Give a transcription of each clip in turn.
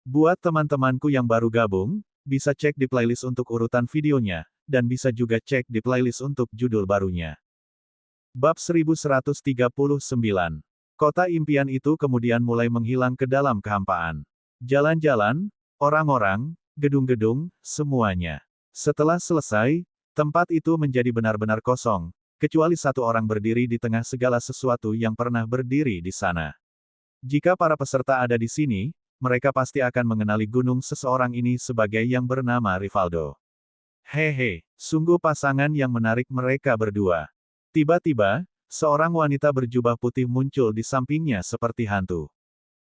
Buat teman-temanku yang baru gabung, bisa cek di playlist untuk urutan videonya, dan bisa juga cek di playlist untuk judul barunya. Bab 1139. Kota impian itu kemudian mulai menghilang ke dalam kehampaan. Jalan-jalan, orang-orang, gedung-gedung, semuanya. Setelah selesai, tempat itu menjadi benar-benar kosong, kecuali satu orang berdiri di tengah segala sesuatu yang pernah berdiri di sana. Jika para peserta ada di sini, mereka pasti akan mengenali gunung seseorang ini sebagai yang bernama Rivaldo. Hehe, sungguh pasangan yang menarik mereka berdua. Tiba-tiba, seorang wanita berjubah putih muncul di sampingnya seperti hantu.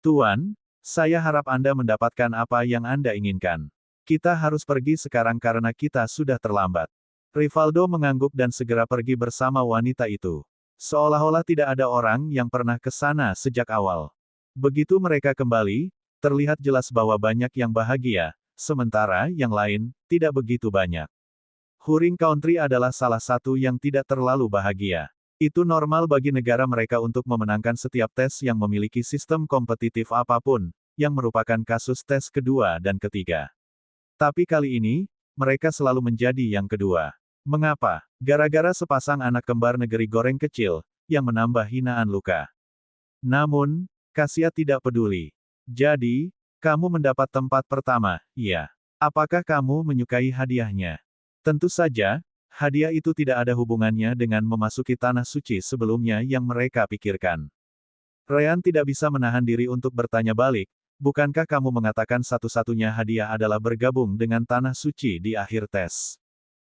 Tuan, saya harap Anda mendapatkan apa yang Anda inginkan. Kita harus pergi sekarang karena kita sudah terlambat. Rivaldo mengangguk dan segera pergi bersama wanita itu. Seolah-olah tidak ada orang yang pernah ke sana sejak awal. Begitu mereka kembali, terlihat jelas bahwa banyak yang bahagia, sementara yang lain, tidak begitu banyak. Huring Country adalah salah satu yang tidak terlalu bahagia. Itu normal bagi negara mereka untuk memenangkan setiap tes yang memiliki sistem kompetitif apapun, yang merupakan kasus tes kedua dan ketiga. Tapi kali ini, mereka selalu menjadi yang kedua. Mengapa? Gara-gara sepasang anak kembar negeri goreng kecil, yang menambah hinaan luka. Namun, Kasia tidak peduli. Jadi, kamu mendapat tempat pertama, iya. Apakah kamu menyukai hadiahnya? Tentu saja, hadiah itu tidak ada hubungannya dengan memasuki tanah suci sebelumnya yang mereka pikirkan. Ryan tidak bisa menahan diri untuk bertanya balik, bukankah kamu mengatakan satu-satunya hadiah adalah bergabung dengan tanah suci di akhir tes?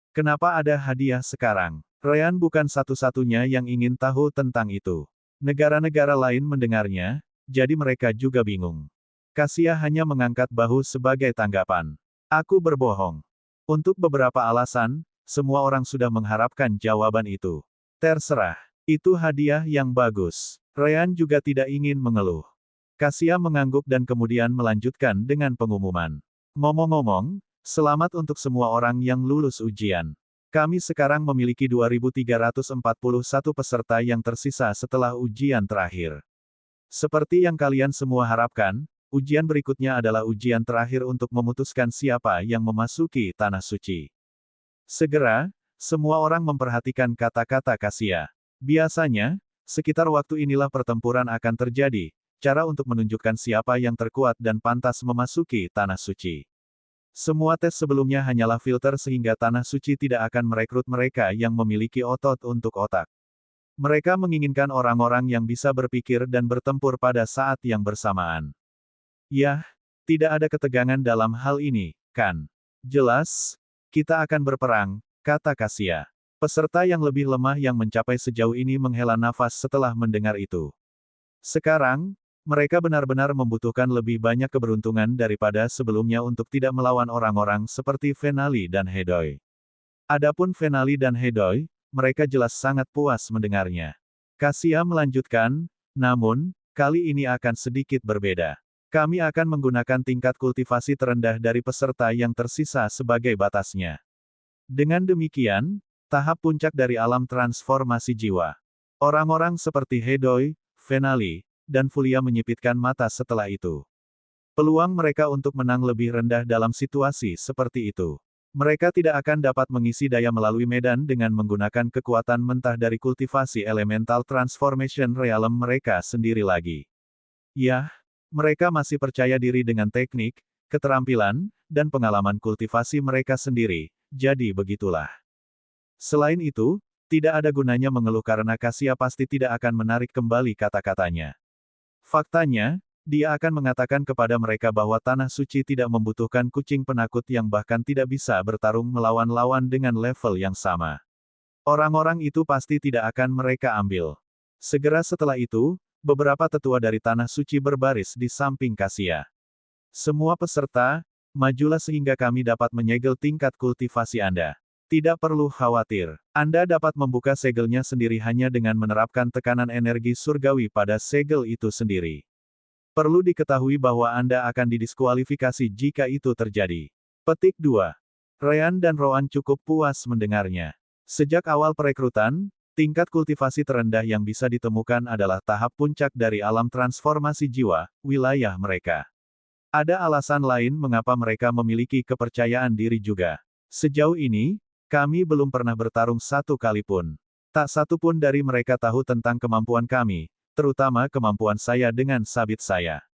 Kenapa ada hadiah sekarang? Ryan bukan satu-satunya yang ingin tahu tentang itu. Negara-negara lain mendengarnya, jadi mereka juga bingung. Kasia hanya mengangkat bahu sebagai tanggapan. Aku berbohong. Untuk beberapa alasan, semua orang sudah mengharapkan jawaban itu. Terserah. Itu hadiah yang bagus. Ryan juga tidak ingin mengeluh. Kasia mengangguk dan kemudian melanjutkan dengan pengumuman. Ngomong-ngomong, selamat untuk semua orang yang lulus ujian. Kami sekarang memiliki 2.341 peserta yang tersisa setelah ujian terakhir. Seperti yang kalian semua harapkan, ujian berikutnya adalah ujian terakhir untuk memutuskan siapa yang memasuki tanah suci. Segera, semua orang memperhatikan kata-kata Kasia. Biasanya, sekitar waktu inilah pertempuran akan terjadi, cara untuk menunjukkan siapa yang terkuat dan pantas memasuki tanah suci. Semua tes sebelumnya hanyalah filter sehingga tanah suci tidak akan merekrut mereka yang memiliki otot untuk otak. Mereka menginginkan orang-orang yang bisa berpikir dan bertempur pada saat yang bersamaan. Yah, tidak ada ketegangan dalam hal ini, kan? Jelas, kita akan berperang, kata Kasia. Peserta yang lebih lemah yang mencapai sejauh ini menghela nafas setelah mendengar itu. Sekarang, mereka benar-benar membutuhkan lebih banyak keberuntungan daripada sebelumnya untuk tidak melawan orang-orang seperti Venali dan Hedoi. Adapun Venali dan Hedoi, mereka jelas sangat puas mendengarnya. Kasia melanjutkan, namun, kali ini akan sedikit berbeda. Kami akan menggunakan tingkat kultivasi terendah dari peserta yang tersisa sebagai batasnya. Dengan demikian, tahap puncak dari alam transformasi jiwa. Orang-orang seperti Hedoi, Venali, dan Fulia menyipitkan mata setelah itu. Peluang mereka untuk menang lebih rendah dalam situasi seperti itu. Mereka tidak akan dapat mengisi daya melalui medan dengan menggunakan kekuatan mentah dari kultivasi elemental transformation realm mereka sendiri lagi. Yah, mereka masih percaya diri dengan teknik, keterampilan, dan pengalaman kultivasi mereka sendiri, jadi begitulah. Selain itu, tidak ada gunanya mengeluh karena Kasia pasti tidak akan menarik kembali kata-katanya. Faktanya, dia akan mengatakan kepada mereka bahwa tanah suci tidak membutuhkan kucing penakut yang bahkan tidak bisa bertarung melawan lawan dengan level yang sama. Orang-orang itu pasti tidak akan mereka ambil. Segera setelah itu, beberapa tetua dari tanah suci berbaris di samping Kasia. Semua peserta, majulah sehingga kami dapat menyegel tingkat kultivasi Anda. Tidak perlu khawatir. Anda dapat membuka segelnya sendiri hanya dengan menerapkan tekanan energi surgawi pada segel itu sendiri. Perlu diketahui bahwa Anda akan didiskualifikasi jika itu terjadi. Petik 2. Ryan dan Roan cukup puas mendengarnya. Sejak awal perekrutan, tingkat kultivasi terendah yang bisa ditemukan adalah tahap puncak dari alam transformasi jiwa, wilayah mereka. Ada alasan lain mengapa mereka memiliki kepercayaan diri juga. Sejauh ini, kami belum pernah bertarung satu kali pun. Tak satu pun dari mereka tahu tentang kemampuan kami, terutama kemampuan saya dengan sabit saya.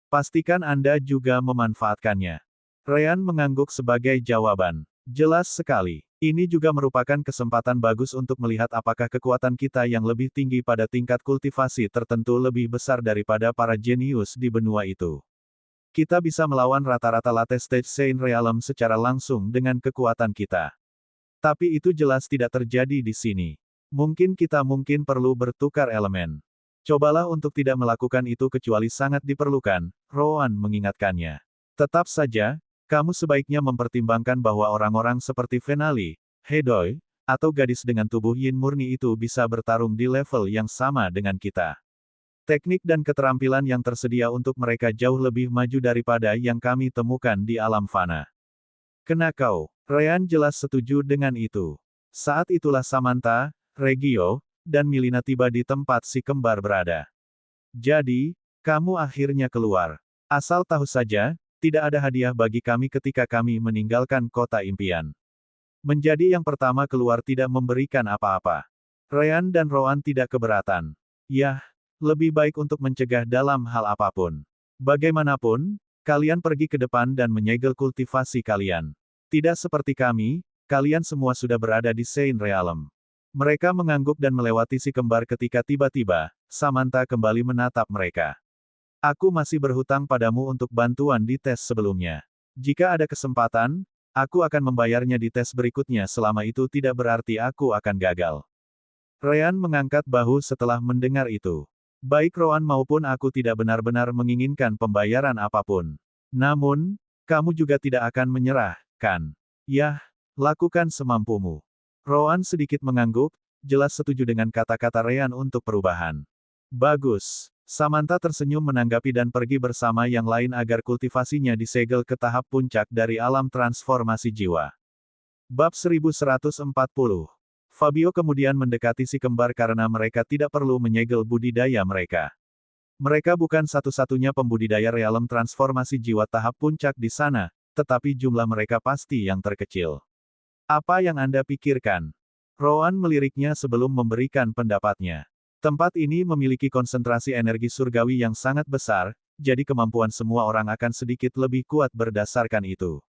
Pastikan Anda juga memanfaatkannya. Ryan mengangguk sebagai jawaban. Jelas sekali. Ini juga merupakan kesempatan bagus untuk melihat apakah kekuatan kita yang lebih tinggi pada tingkat kultivasi tertentu lebih besar daripada para jenius di benua itu. Kita bisa melawan rata-rata late stage Saint Realm secara langsung dengan kekuatan kita. Tapi itu jelas tidak terjadi di sini. Mungkin kita perlu bertukar elemen. Cobalah untuk tidak melakukan itu kecuali sangat diperlukan, Rowan mengingatkannya. Tetap saja, kamu sebaiknya mempertimbangkan bahwa orang-orang seperti Venali, Hedoi, atau gadis dengan tubuh yin murni itu bisa bertarung di level yang sama dengan kita. Teknik dan keterampilan yang tersedia untuk mereka jauh lebih maju daripada yang kami temukan di alam fana. Kena kau, Ryan jelas setuju dengan itu. Saat itulah Samantha, Regio, dan Milina tiba di tempat si kembar berada. Jadi, kamu akhirnya keluar. Asal tahu saja, tidak ada hadiah bagi kami ketika kami meninggalkan kota impian. Menjadi yang pertama keluar tidak memberikan apa-apa. Ryan dan Rowan tidak keberatan. Yah, lebih baik untuk mencegah dalam hal apapun. Bagaimanapun, kalian pergi ke depan dan menyegel kultivasi kalian. Tidak seperti kami, kalian semua sudah berada di Saint Realm. Mereka mengangguk dan melewati si kembar ketika tiba-tiba, Samantha kembali menatap mereka. Aku masih berhutang padamu untuk bantuan di tes sebelumnya. Jika ada kesempatan, aku akan membayarnya di tes berikutnya selama itu tidak berarti aku akan gagal. Ryan mengangkat bahu setelah mendengar itu. Baik Rowan maupun aku tidak benar-benar menginginkan pembayaran apapun. Namun, kamu juga tidak akan menyerah, kan? Yah, lakukan semampumu. Rowan sedikit mengangguk, jelas setuju dengan kata-kata Ryan untuk perubahan. Bagus. Samantha tersenyum menanggapi dan pergi bersama yang lain agar kultivasinya disegel ke tahap puncak dari alam transformasi jiwa. Bab 1140. Fabio kemudian mendekati si kembar karena mereka tidak perlu menyegel budidaya mereka. Mereka bukan satu-satunya pembudidaya realem transformasi jiwa tahap puncak di sana, tetapi jumlah mereka pasti yang terkecil. Apa yang Anda pikirkan? Rowan meliriknya sebelum memberikan pendapatnya. Tempat ini memiliki konsentrasi energi surgawi yang sangat besar, jadi kemampuan semua orang akan sedikit lebih kuat berdasarkan itu.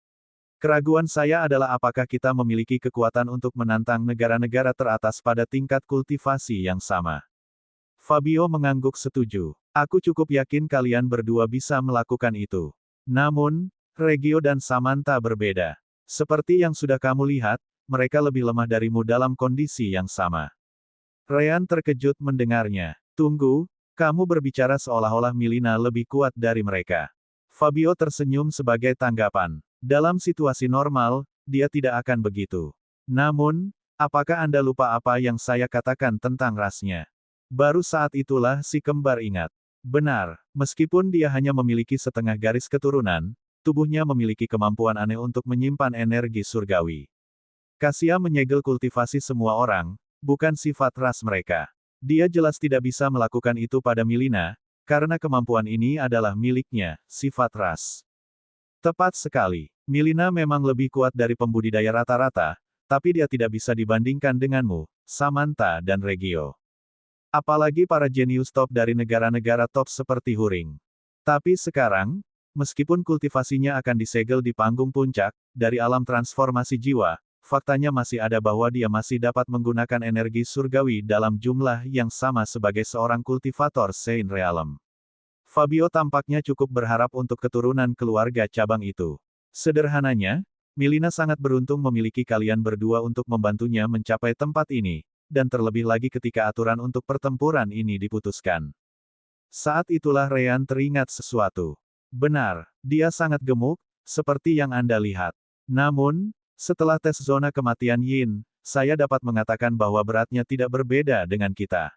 Keraguan saya adalah apakah kita memiliki kekuatan untuk menantang negara-negara teratas pada tingkat kultivasi yang sama. Fabio mengangguk setuju. Aku cukup yakin kalian berdua bisa melakukan itu. Namun, Regio dan Samantha berbeda. Seperti yang sudah kamu lihat, mereka lebih lemah darimu dalam kondisi yang sama. Ryan terkejut mendengarnya. Tunggu, kamu berbicara seolah-olah Milina lebih kuat dari mereka. Fabio tersenyum sebagai tanggapan. Dalam situasi normal, dia tidak akan begitu. Namun, apakah Anda lupa apa yang saya katakan tentang rasnya? Baru saat itulah si kembar ingat. Benar, meskipun dia hanya memiliki setengah garis keturunan, tubuhnya memiliki kemampuan aneh untuk menyimpan energi surgawi. Kasia menyegel kultivasi semua orang, bukan sifat ras mereka. Dia jelas tidak bisa melakukan itu pada Milina, karena kemampuan ini adalah miliknya, sifat ras. Tepat sekali. Milina memang lebih kuat dari pembudidaya rata-rata, tapi dia tidak bisa dibandingkan denganmu, Samantha dan Regio. Apalagi para jenius top dari negara-negara top seperti Huring. Tapi sekarang, meskipun kultivasinya akan disegel di panggung puncak, dari alam transformasi jiwa, faktanya masih ada bahwa dia masih dapat menggunakan energi surgawi dalam jumlah yang sama sebagai seorang kultivator Saint Realm. Fabio tampaknya cukup berharap untuk keturunan keluarga cabang itu. Sederhananya, Milina sangat beruntung memiliki kalian berdua untuk membantunya mencapai tempat ini, dan terlebih lagi ketika aturan untuk pertempuran ini diputuskan. Saat itulah Ryan teringat sesuatu. Benar, dia sangat gemuk, seperti yang Anda lihat. Namun, setelah tes zona kematian Yin, saya dapat mengatakan bahwa beratnya tidak berbeda dengan kita.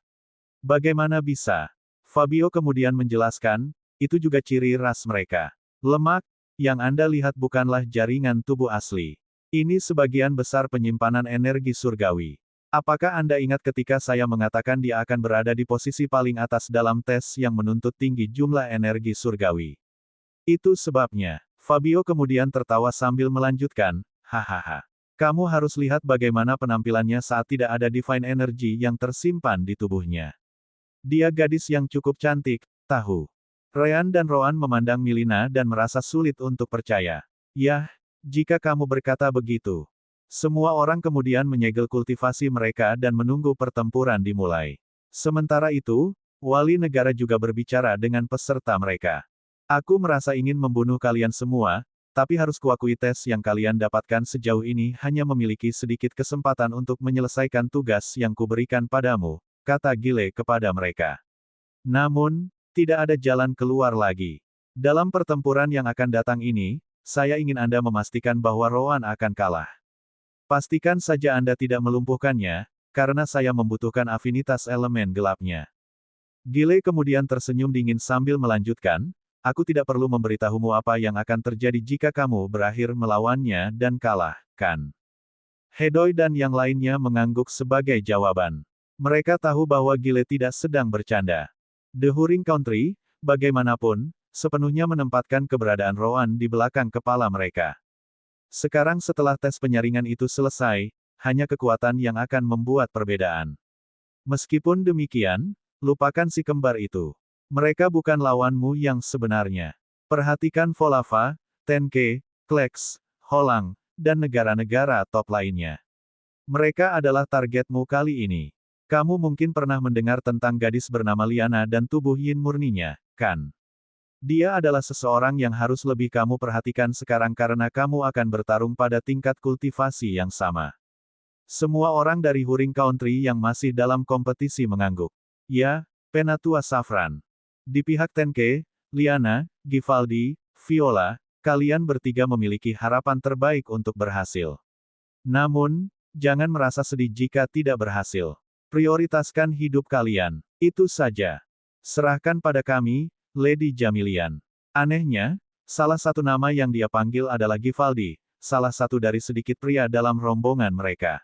Bagaimana bisa? Fabio kemudian menjelaskan, itu juga ciri ras mereka. Lemak, yang Anda lihat bukanlah jaringan tubuh asli. Ini sebagian besar penyimpanan energi surgawi. Apakah Anda ingat ketika saya mengatakan dia akan berada di posisi paling atas dalam tes yang menuntut tinggi jumlah energi surgawi? Itu sebabnya. Fabio kemudian tertawa sambil melanjutkan, hahaha. Kamu harus lihat bagaimana penampilannya saat tidak ada divine energy yang tersimpan di tubuhnya. Dia gadis yang cukup cantik, tahu. Ryan dan Roan memandang Milina dan merasa sulit untuk percaya. Yah, jika kamu berkata begitu. Semua orang kemudian menyegel kultivasi mereka dan menunggu pertempuran dimulai. Sementara itu, wali negara juga berbicara dengan peserta mereka. Aku merasa ingin membunuh kalian semua, tapi harus kuakui tes yang kalian dapatkan sejauh ini hanya memiliki sedikit kesempatan untuk menyelesaikan tugas yang kuberikan padamu, kata Gile kepada mereka. Namun, tidak ada jalan keluar lagi. Dalam pertempuran yang akan datang ini, saya ingin Anda memastikan bahwa Roan akan kalah. Pastikan saja Anda tidak melumpuhkannya, karena saya membutuhkan afinitas elemen gelapnya. Gile kemudian tersenyum dingin sambil melanjutkan, aku tidak perlu memberitahumu apa yang akan terjadi jika kamu berakhir melawannya dan kalah, kan? Hedoy dan yang lainnya mengangguk sebagai jawaban. Mereka tahu bahwa Gile tidak sedang bercanda. The Huring Country, bagaimanapun, sepenuhnya menempatkan keberadaan Roan di belakang kepala mereka. Sekarang setelah tes penyaringan itu selesai, hanya kekuatan yang akan membuat perbedaan. Meskipun demikian, lupakan si kembar itu. Mereka bukan lawanmu yang sebenarnya. Perhatikan Volava, Tenke, Kleks, Holang, dan negara-negara top lainnya. Mereka adalah targetmu kali ini. Kamu mungkin pernah mendengar tentang gadis bernama Liana dan tubuh yin murninya, kan? Dia adalah seseorang yang harus lebih kamu perhatikan sekarang karena kamu akan bertarung pada tingkat kultivasi yang sama. Semua orang dari Huring Country yang masih dalam kompetisi mengangguk. Ya, Penatua Safran. Di pihak Tenke, Liana, Givaldi, Viola, kalian bertiga memiliki harapan terbaik untuk berhasil. Namun, jangan merasa sedih jika tidak berhasil. Prioritaskan hidup kalian. Itu saja. Serahkan pada kami, Lady Jamilian. Anehnya, salah satu nama yang dia panggil adalah Givaldi, salah satu dari sedikit pria dalam rombongan mereka.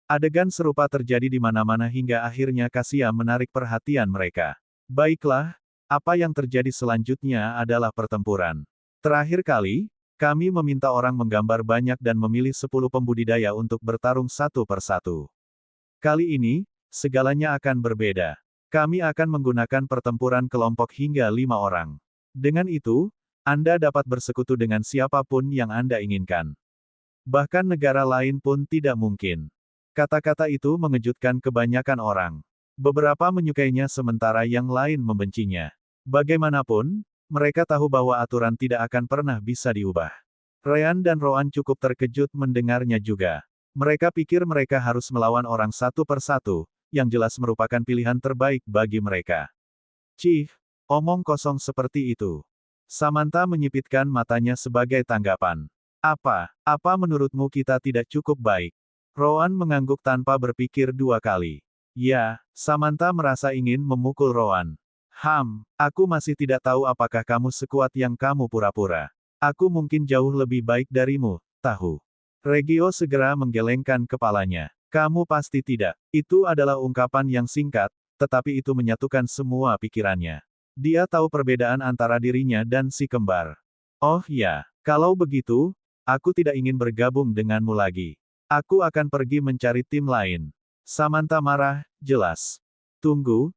Adegan serupa terjadi di mana-mana hingga akhirnya Kasia menarik perhatian mereka. Baiklah, apa yang terjadi selanjutnya adalah pertempuran. Terakhir kali, kami meminta orang menggambar banyak dan memilih 10 pembudidaya untuk bertarung satu persatu. Kali ini, segalanya akan berbeda. Kami akan menggunakan pertempuran kelompok hingga 5 orang. Dengan itu, Anda dapat bersekutu dengan siapapun yang Anda inginkan. Bahkan negara lain pun tidak mungkin. Kata-kata itu mengejutkan kebanyakan orang. Beberapa menyukainya sementara yang lain membencinya. Bagaimanapun, mereka tahu bahwa aturan tidak akan pernah bisa diubah. Ryan dan Roan cukup terkejut mendengarnya juga. Mereka pikir mereka harus melawan orang satu persatu, yang jelas merupakan pilihan terbaik bagi mereka. Cih, omong kosong seperti itu. Samantha menyipitkan matanya sebagai tanggapan. Apa menurutmu kita tidak cukup baik? Roan mengangguk tanpa berpikir dua kali. Ya, Samantha merasa ingin memukul Roan. Aku masih tidak tahu apakah kamu sekuat yang kamu pura-pura. Aku mungkin jauh lebih baik darimu, tahu. Regio segera menggelengkan kepalanya. Kamu pasti tidak. Itu adalah ungkapan yang singkat, tetapi itu menyatukan semua pikirannya. Dia tahu perbedaan antara dirinya dan si kembar. Oh ya, kalau begitu, aku tidak ingin bergabung denganmu lagi. Aku akan pergi mencari tim lain. Samantha marah, jelas. Tunggu.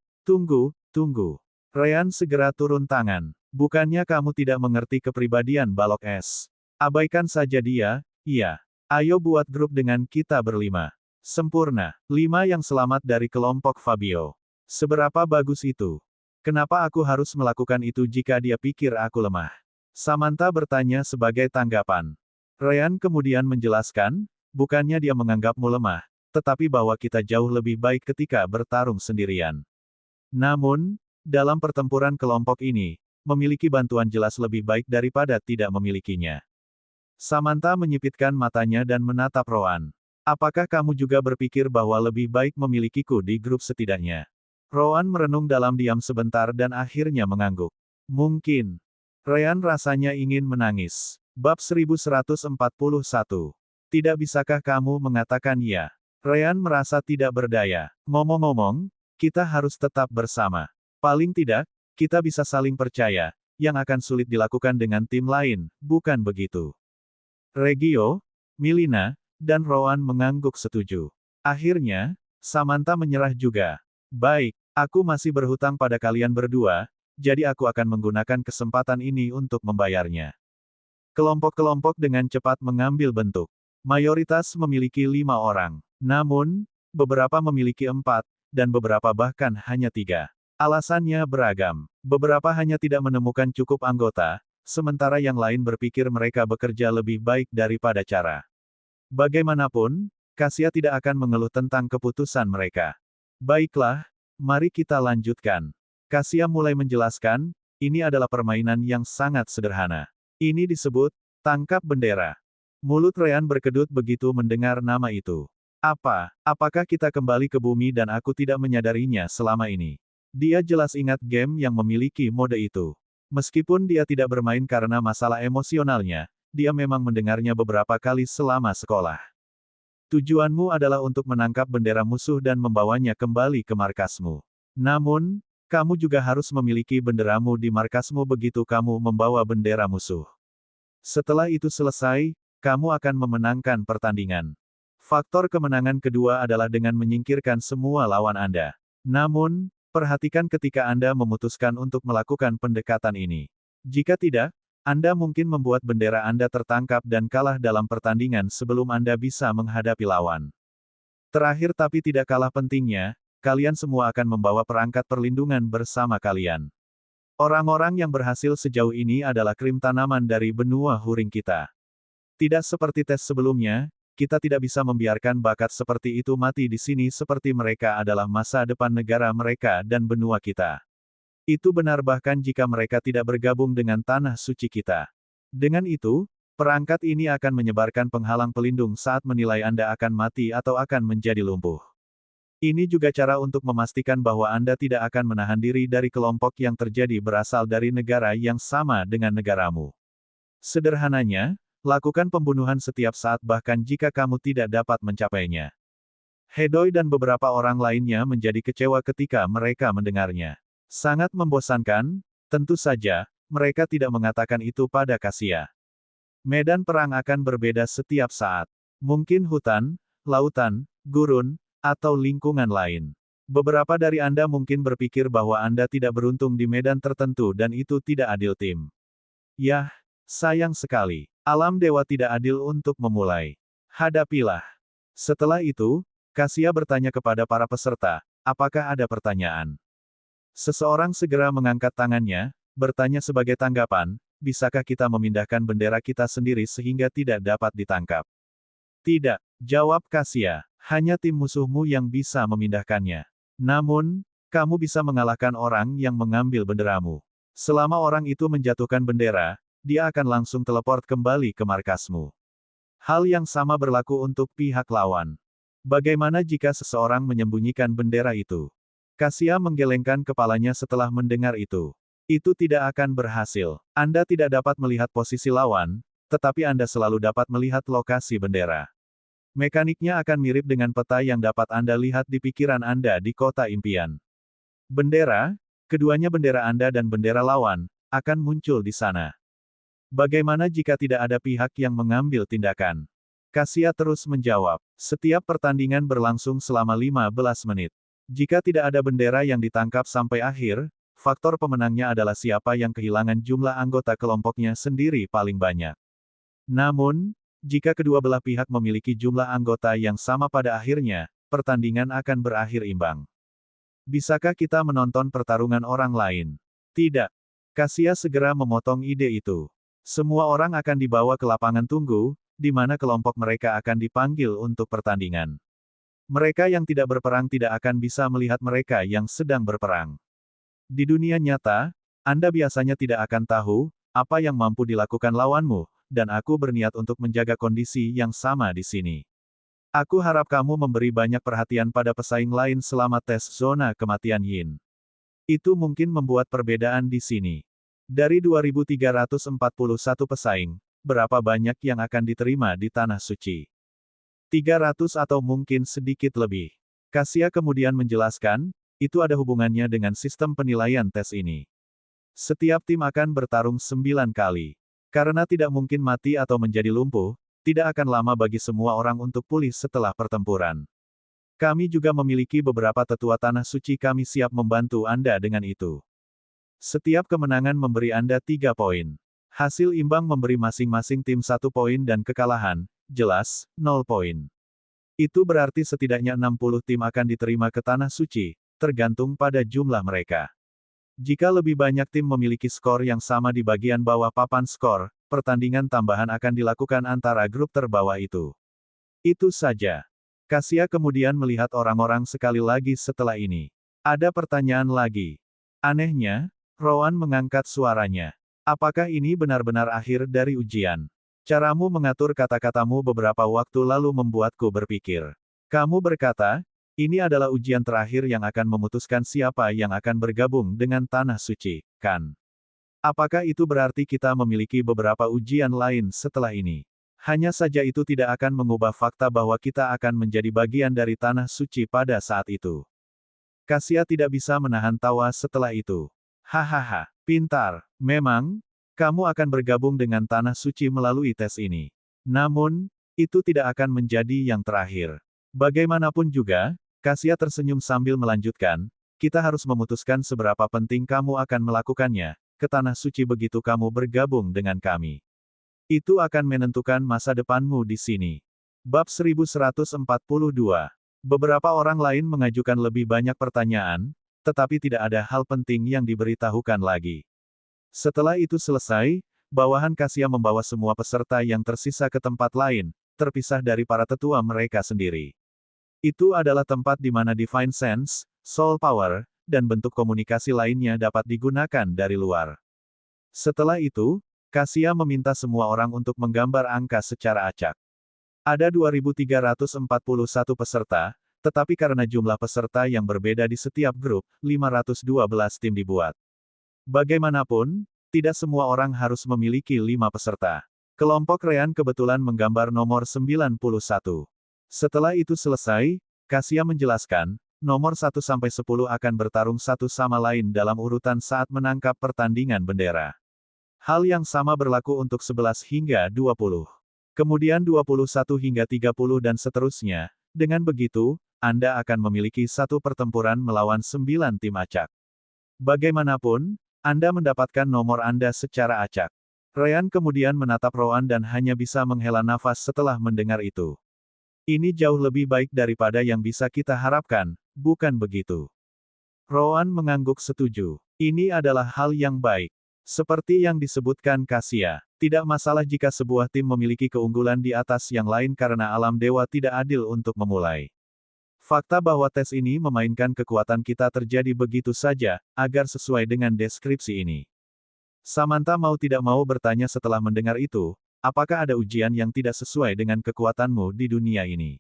Ryan segera turun tangan. Bukannya kamu tidak mengerti kepribadian balok es. Abaikan saja dia, iya. Ayo buat grup dengan kita berlima. Sempurna. 5 yang selamat dari kelompok Fabio. Seberapa bagus itu? Kenapa aku harus melakukan itu jika dia pikir aku lemah? Samantha bertanya sebagai tanggapan. Ryan kemudian menjelaskan, bukannya dia menganggapmu lemah, tetapi bahwa kita jauh lebih baik ketika bertarung sendirian. Namun, dalam pertempuran kelompok ini, memiliki bantuan jelas lebih baik daripada tidak memilikinya. Samantha menyipitkan matanya dan menatap Roan. Apakah kamu juga berpikir bahwa lebih baik memilikiku di grup setidaknya? Roan merenung dalam diam sebentar dan akhirnya mengangguk. Mungkin. Ryan rasanya ingin menangis. Bab 1141. Tidak bisakah kamu mengatakan ya? Ryan merasa tidak berdaya. Ngomong-ngomong, kita harus tetap bersama. Paling tidak, kita bisa saling percaya, yang akan sulit dilakukan dengan tim lain, bukan begitu? Regio, Milina, dan Rowan mengangguk setuju. Akhirnya, Samantha menyerah juga. Baik, aku masih berhutang pada kalian berdua, jadi aku akan menggunakan kesempatan ini untuk membayarnya. Kelompok-kelompok dengan cepat mengambil bentuk. Mayoritas memiliki 5 orang. Namun, beberapa memiliki 4, dan beberapa bahkan hanya 3. Alasannya beragam. Beberapa hanya tidak menemukan cukup anggota, sementara yang lain berpikir mereka bekerja lebih baik daripada cara. Bagaimanapun, Kasia tidak akan mengeluh tentang keputusan mereka. Baiklah, mari kita lanjutkan. Kasia mulai menjelaskan, ini adalah permainan yang sangat sederhana. Ini disebut, tangkap bendera. Mulut Ryan berkedut begitu mendengar nama itu. Apakah kita kembali ke bumi dan aku tidak menyadarinya selama ini? Dia jelas ingat game yang memiliki mode itu. Meskipun dia tidak bermain karena masalah emosionalnya, dia memang mendengarnya beberapa kali selama sekolah. Tujuanmu adalah untuk menangkap bendera musuh dan membawanya kembali ke markasmu. Namun, kamu juga harus memiliki benderamu di markasmu begitu kamu membawa bendera musuh. Setelah itu selesai, kamu akan memenangkan pertandingan. Faktor kemenangan kedua adalah dengan menyingkirkan semua lawan Anda. Namun, perhatikan ketika Anda memutuskan untuk melakukan pendekatan ini. Jika tidak, Anda mungkin membuat bendera Anda tertangkap dan kalah dalam pertandingan sebelum Anda bisa menghadapi lawan. Terakhir tapi tidak kalah pentingnya, kalian semua akan membawa perangkat perlindungan bersama kalian. Orang-orang yang berhasil sejauh ini adalah krim tanaman dari benua Huring kita. Tidak seperti tes sebelumnya, kita tidak bisa membiarkan bakat seperti itu mati di sini seperti mereka adalah masa depan negara mereka dan benua kita. Itu benar bahkan jika mereka tidak bergabung dengan tanah suci kita. Dengan itu, perangkat ini akan menyebarkan penghalang pelindung saat menilai Anda akan mati atau akan menjadi lumpuh. Ini juga cara untuk memastikan bahwa Anda tidak akan menahan diri dari kelompok yang terjadi berasal dari negara yang sama dengan negaramu. Sederhananya, lakukan pembunuhan setiap saat bahkan jika kamu tidak dapat mencapainya. Hedoy dan beberapa orang lainnya menjadi kecewa ketika mereka mendengarnya. Sangat membosankan, tentu saja, mereka tidak mengatakan itu pada Kasia. Medan perang akan berbeda setiap saat. Mungkin hutan, lautan, gurun, atau lingkungan lain. Beberapa dari Anda mungkin berpikir bahwa Anda tidak beruntung di medan tertentu dan itu tidak adil tim. Yah, sayang sekali. Alam dewa tidak adil untuk memulai. Hadapilah. Setelah itu, Kasia bertanya kepada para peserta, apakah ada pertanyaan? Seseorang segera mengangkat tangannya, bertanya sebagai tanggapan, bisakah kita memindahkan bendera kita sendiri sehingga tidak dapat ditangkap? Tidak, jawab Kasia. Hanya tim musuhmu yang bisa memindahkannya. Namun, kamu bisa mengalahkan orang yang mengambil benderamu. Selama orang itu menjatuhkan bendera, dia akan langsung teleport kembali ke markasmu. Hal yang sama berlaku untuk pihak lawan. Bagaimana jika seseorang menyembunyikan bendera itu? Kasia menggelengkan kepalanya setelah mendengar itu. Itu tidak akan berhasil. Anda tidak dapat melihat posisi lawan, tetapi Anda selalu dapat melihat lokasi bendera. Mekaniknya akan mirip dengan peta yang dapat Anda lihat di pikiran Anda di kota impian. Bendera, keduanya bendera Anda dan bendera lawan, akan muncul di sana. Bagaimana jika tidak ada pihak yang mengambil tindakan? Kasia terus menjawab, setiap pertandingan berlangsung selama 15 menit. Jika tidak ada bendera yang ditangkap sampai akhir, faktor pemenangnya adalah siapa yang kehilangan jumlah anggota kelompoknya sendiri paling banyak. Namun, jika kedua belah pihak memiliki jumlah anggota yang sama pada akhirnya, pertandingan akan berakhir imbang. Bisakah kita menonton pertarungan orang lain? Tidak. Kasia segera memotong ide itu. Semua orang akan dibawa ke lapangan tunggu, di mana kelompok mereka akan dipanggil untuk pertandingan. Mereka yang tidak berperang tidak akan bisa melihat mereka yang sedang berperang. Di dunia nyata, Anda biasanya tidak akan tahu apa yang mampu dilakukan lawanmu, dan aku berniat untuk menjaga kondisi yang sama di sini. Aku harap kamu memberi banyak perhatian pada pesaing lain selama tes zona kematian Yin. Itu mungkin membuat perbedaan di sini. Dari 2.341 pesaing, berapa banyak yang akan diterima di Tanah Suci? 300 atau mungkin sedikit lebih. Kasia kemudian menjelaskan, itu ada hubungannya dengan sistem penilaian tes ini. Setiap tim akan bertarung 9 kali. Karena tidak mungkin mati atau menjadi lumpuh, tidak akan lama bagi semua orang untuk pulih setelah pertempuran. Kami juga memiliki beberapa tetua tanah suci, kami siap membantu Anda dengan itu. Setiap kemenangan memberi Anda 3 poin. Hasil imbang memberi masing-masing tim 1 poin dan kekalahan, jelas, 0 poin. Itu berarti setidaknya 60 tim akan diterima ke tanah suci, tergantung pada jumlah mereka. Jika lebih banyak tim memiliki skor yang sama di bagian bawah papan skor, pertandingan tambahan akan dilakukan antara grup terbawah itu. Itu saja. Kasia kemudian melihat orang-orang sekali lagi setelah ini. Ada pertanyaan lagi. Anehnya, Rowan mengangkat suaranya. Apakah ini benar-benar akhir dari ujian? Caramu mengatur kata-katamu beberapa waktu lalu membuatku berpikir. Kamu berkata, ini adalah ujian terakhir yang akan memutuskan siapa yang akan bergabung dengan Tanah Suci, kan? Apakah itu berarti kita memiliki beberapa ujian lain setelah ini? Hanya saja itu tidak akan mengubah fakta bahwa kita akan menjadi bagian dari Tanah Suci pada saat itu. Kasia tidak bisa menahan tawa setelah itu. Hahaha, pintar. Memang, kamu akan bergabung dengan Tanah Suci melalui tes ini. Namun, itu tidak akan menjadi yang terakhir. Bagaimanapun juga, Kasia tersenyum sambil melanjutkan, kita harus memutuskan seberapa penting kamu akan melakukannya, ke Tanah Suci begitu kamu bergabung dengan kami. Itu akan menentukan masa depanmu di sini. Bab 1142. Beberapa orang lain mengajukan lebih banyak pertanyaan, tetapi tidak ada hal penting yang diberitahukan lagi. Setelah itu selesai, bawahan Kasia membawa semua peserta yang tersisa ke tempat lain, terpisah dari para tetua mereka sendiri. Itu adalah tempat di mana Divine Sense, Soul Power, dan bentuk komunikasi lainnya dapat digunakan dari luar. Setelah itu, Kasia meminta semua orang untuk menggambar angka secara acak. Ada 2.341 peserta, tetapi karena jumlah peserta yang berbeda di setiap grup, 512 tim dibuat. Bagaimanapun, tidak semua orang harus memiliki 5 peserta. Kelompok Ryan kebetulan menggambar nomor 91. Setelah itu selesai, Kasia menjelaskan, nomor 1-10 akan bertarung satu sama lain dalam urutan saat menangkap pertandingan bendera. Hal yang sama berlaku untuk 11 hingga 20. Kemudian 21 hingga 30 dan seterusnya. Dengan begitu, Anda akan memiliki satu pertempuran melawan 9 tim acak. Bagaimanapun, Anda mendapatkan nomor Anda secara acak. Ryan kemudian menatap Rowan dan hanya bisa menghela nafas setelah mendengar itu. Ini jauh lebih baik daripada yang bisa kita harapkan, bukan begitu? Rowan mengangguk setuju. Ini adalah hal yang baik. Seperti yang disebutkan Kasia, tidak masalah jika sebuah tim memiliki keunggulan di atas yang lain karena alam dewa tidak adil untuk memulai. Fakta bahwa tes ini memainkan kekuatan kita terjadi begitu saja, agar sesuai dengan deskripsi ini. Samantha mau tidak mau bertanya setelah mendengar itu, apakah ada ujian yang tidak sesuai dengan kekuatanmu di dunia ini?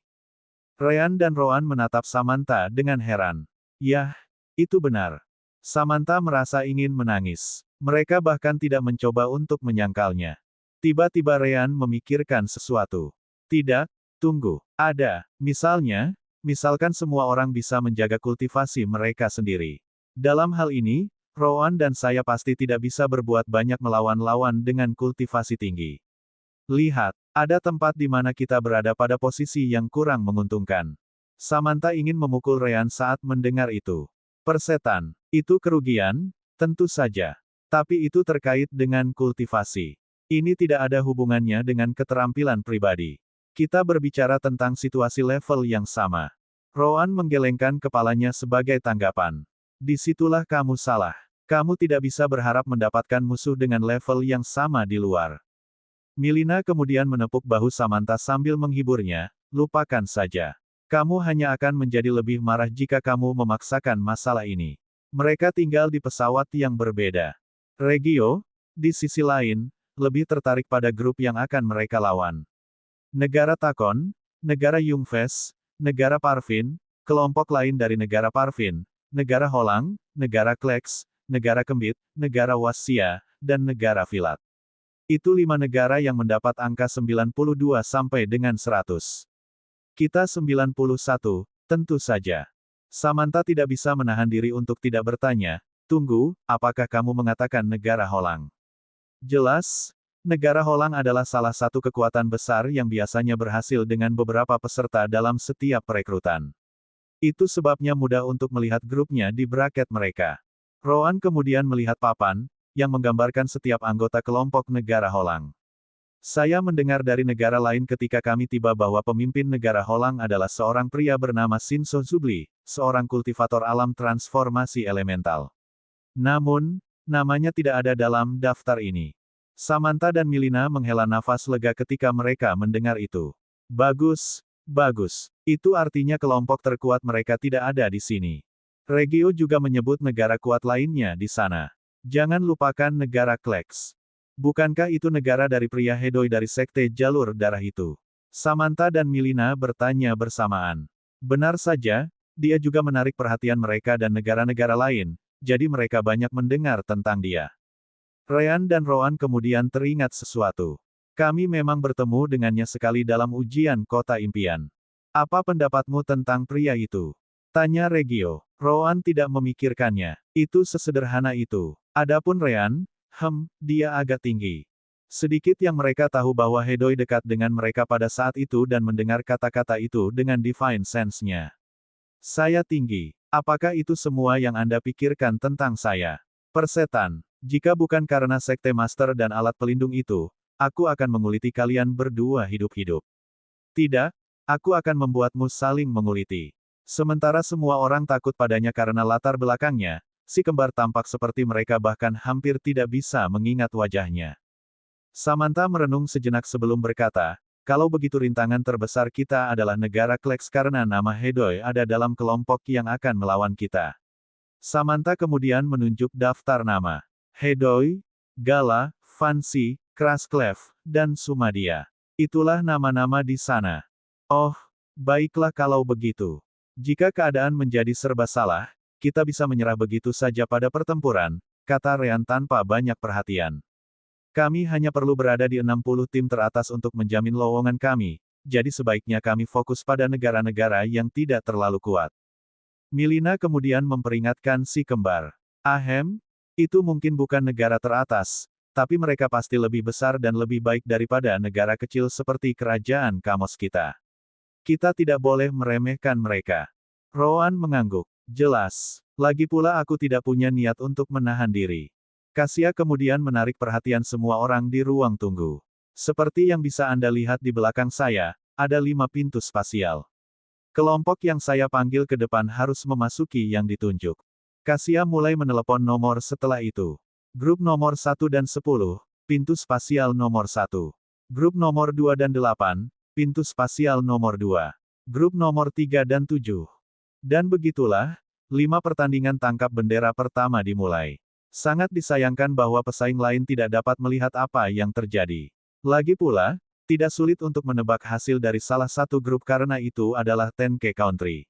Ryan dan Rowan menatap Samantha dengan heran. Yah, itu benar. Samantha merasa ingin menangis. Mereka bahkan tidak mencoba untuk menyangkalnya. Tiba-tiba Ryan memikirkan sesuatu. Tidak, tunggu. Ada, misalkan semua orang bisa menjaga kultivasi mereka sendiri. Dalam hal ini, Rowan dan saya pasti tidak bisa berbuat banyak melawan lawan dengan kultivasi tinggi. Lihat, ada tempat di mana kita berada pada posisi yang kurang menguntungkan. Samantha ingin memukul Ryan saat mendengar itu. Persetan, itu kerugian, tentu saja. Tapi itu terkait dengan kultivasi. Ini tidak ada hubungannya dengan keterampilan pribadi. Kita berbicara tentang situasi level yang sama. Rowan menggelengkan kepalanya sebagai tanggapan. Disitulah kamu salah. Kamu tidak bisa berharap mendapatkan musuh dengan level yang sama di luar. Milina kemudian menepuk bahu Samantha sambil menghiburnya, lupakan saja. Kamu hanya akan menjadi lebih marah jika kamu memaksakan masalah ini. Mereka tinggal di pesawat yang berbeda. Regio, di sisi lain, lebih tertarik pada grup yang akan mereka lawan. Negara Takon, negara Yungfes, negara Parvin, kelompok lain dari negara Parvin, negara Holang, negara Kleks, negara Kembit, negara Wassia, dan negara Filat. Itu 5 negara yang mendapat angka 92 sampai dengan 100. Kita 91, tentu saja. Samantha tidak bisa menahan diri untuk tidak bertanya, Tunggu, apakah kamu mengatakan negara Holang? Jelas, negara Holang adalah salah satu kekuatan besar yang biasanya berhasil dengan beberapa peserta dalam setiap perekrutan. Itu sebabnya mudah untuk melihat grupnya di bracket mereka. Rowan kemudian melihat papan, yang menggambarkan setiap anggota kelompok negara Holang. Saya mendengar dari negara lain ketika kami tiba bahwa pemimpin negara Holang adalah seorang pria bernama Shinso Zubli, seorang kultivator alam transformasi elemental. Namun, namanya tidak ada dalam daftar ini. Samantha dan Milina menghela nafas lega ketika mereka mendengar itu. Bagus, bagus. Itu artinya kelompok terkuat mereka tidak ada di sini. Regio juga menyebut negara kuat lainnya di sana. Jangan lupakan negara Kleks. Bukankah itu negara dari pria Hedoi dari sekte jalur darah itu? Samantha dan Milina bertanya bersamaan. Benar saja, dia juga menarik perhatian mereka dan negara-negara lain, jadi mereka banyak mendengar tentang dia. Ryan dan Rowan kemudian teringat sesuatu. Kami memang bertemu dengannya sekali dalam ujian kota impian. Apa pendapatmu tentang pria itu? Tanya Regio. Rowan tidak memikirkannya. Itu sesederhana itu. Adapun Ryan, dia agak tinggi. Sedikit yang mereka tahu bahwa Hedoi dekat dengan mereka pada saat itu dan mendengar kata-kata itu dengan divine sense-nya. Saya tinggi. Apakah itu semua yang Anda pikirkan tentang saya? Persetan. Jika bukan karena sekte master dan alat pelindung itu, aku akan menguliti kalian berdua hidup-hidup. Tidak, aku akan membuatmu saling menguliti. Sementara semua orang takut padanya karena latar belakangnya, si kembar tampak seperti mereka bahkan hampir tidak bisa mengingat wajahnya. Samantha merenung sejenak sebelum berkata, kalau begitu rintangan terbesar kita adalah negara Kleks karena nama Hedoi ada dalam kelompok yang akan melawan kita. Samantha kemudian menunjuk daftar nama. Hedoi, Gala, Fancy, Krasclef, dan Sumadia. Itulah nama-nama di sana. Oh, baiklah kalau begitu. Jika keadaan menjadi serba salah, kita bisa menyerah begitu saja pada pertempuran, kata Ryan tanpa banyak perhatian. Kami hanya perlu berada di 60 tim teratas untuk menjamin lowongan kami, jadi sebaiknya kami fokus pada negara-negara yang tidak terlalu kuat. Milina kemudian memperingatkan si kembar. Itu mungkin bukan negara teratas, tapi mereka pasti lebih besar dan lebih baik daripada negara kecil seperti kerajaan Kamos kita. Kita tidak boleh meremehkan mereka. Rowan mengangguk. Jelas. Lagi pula aku tidak punya niat untuk menahan diri. Kasia kemudian menarik perhatian semua orang di ruang tunggu. Seperti yang bisa Anda lihat di belakang saya, ada 5 pintu spasial. Kelompok yang saya panggil ke depan harus memasuki yang ditunjuk. Kasia mulai menelepon nomor setelah itu. Grup nomor 1 dan 10, pintu spasial nomor 1. Grup nomor 2 dan 8, pintu spasial nomor 2. Grup nomor 3 dan 7. Dan begitulah, 5 pertandingan tangkap bendera pertama dimulai. Sangat disayangkan bahwa pesaing lain tidak dapat melihat apa yang terjadi. Lagi pula, tidak sulit untuk menebak hasil dari salah satu grup karena itu adalah Tenke Country.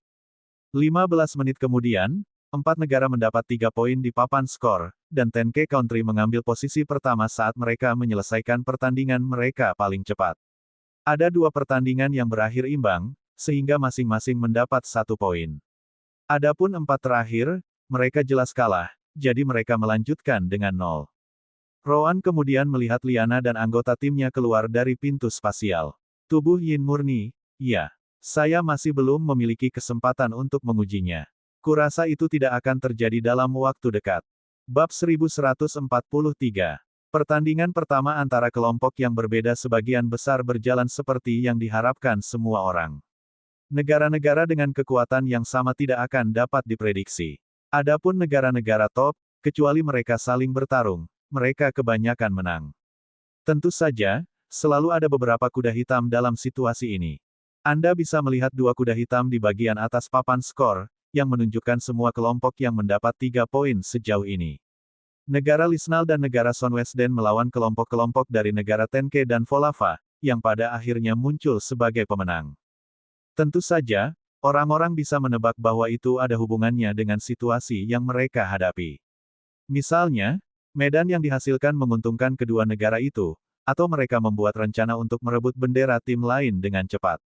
15 menit kemudian, 4 negara mendapat 3 poin di papan skor, dan Tenke Country mengambil posisi pertama saat mereka menyelesaikan pertandingan mereka paling cepat. Ada 2 pertandingan yang berakhir imbang, sehingga masing-masing mendapat 1 poin. Adapun 4 terakhir, mereka jelas kalah, jadi mereka melanjutkan dengan 0. Rowan kemudian melihat Liana dan anggota timnya keluar dari pintu spasial. Tubuh Yin murni, ya. Saya masih belum memiliki kesempatan untuk mengujinya. Kurasa itu tidak akan terjadi dalam waktu dekat. Bab 1143. Pertandingan pertama antara kelompok yang berbeda sebagian besar berjalan seperti yang diharapkan semua orang. Negara-negara dengan kekuatan yang sama tidak akan dapat diprediksi. Adapun negara-negara top, kecuali mereka saling bertarung, mereka kebanyakan menang. Tentu saja, selalu ada beberapa kuda hitam dalam situasi ini. Anda bisa melihat 2 kuda hitam di bagian atas papan skor, yang menunjukkan semua kelompok yang mendapat 3 poin sejauh ini. Negara Lisnal dan negara Sonwesden melawan kelompok-kelompok dari negara Tenke dan Volava, yang pada akhirnya muncul sebagai pemenang. Tentu saja, orang-orang bisa menebak bahwa itu ada hubungannya dengan situasi yang mereka hadapi. Misalnya, medan yang dihasilkan menguntungkan kedua negara itu, atau mereka membuat rencana untuk merebut bendera tim lain dengan cepat.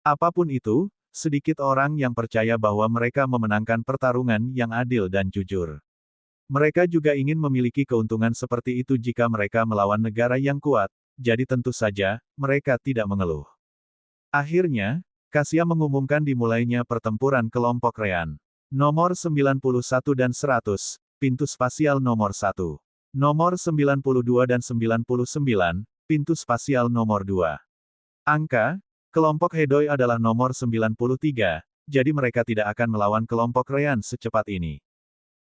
Apapun itu, sedikit orang yang percaya bahwa mereka memenangkan pertarungan yang adil dan jujur. Mereka juga ingin memiliki keuntungan seperti itu jika mereka melawan negara yang kuat, jadi tentu saja, mereka tidak mengeluh. Akhirnya, Kasia mengumumkan dimulainya pertempuran kelompok Rean. Nomor 91 dan 100, pintu spasial nomor 1. Nomor 92 dan 99, pintu spasial nomor 2. Angka, kelompok Hedoi adalah nomor 93, jadi mereka tidak akan melawan kelompok Rean secepat ini.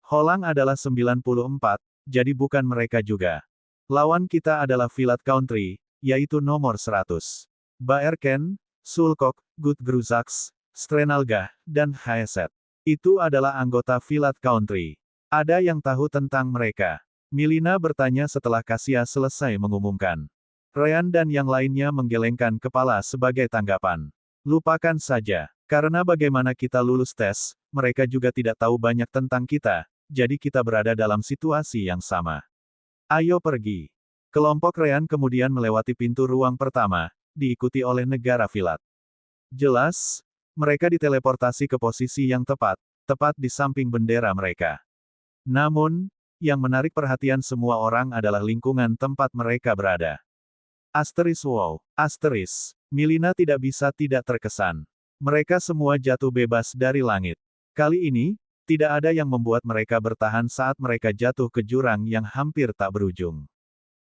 Holang adalah 94, jadi bukan mereka juga. Lawan kita adalah Vilat Country, yaitu nomor 100. Baerken, Sulkok, Gutgruzaks, Strenalgah, dan Haeset. Itu adalah anggota Vilat Country. Ada yang tahu tentang mereka? Milina bertanya setelah Kasia selesai mengumumkan. Rean dan yang lainnya menggelengkan kepala sebagai tanggapan. Lupakan saja, karena bagaimana kita lulus tes, mereka juga tidak tahu banyak tentang kita, jadi kita berada dalam situasi yang sama. Ayo pergi. Kelompok Rean kemudian melewati pintu ruang pertama, diikuti oleh negara Vilat. Jelas, mereka diteleportasi ke posisi yang tepat di samping bendera mereka. Namun, yang menarik perhatian semua orang adalah lingkungan tempat mereka berada. Wow, Milina tidak bisa tidak terkesan. Mereka semua jatuh bebas dari langit. Kali ini, tidak ada yang membuat mereka bertahan saat mereka jatuh ke jurang yang hampir tak berujung.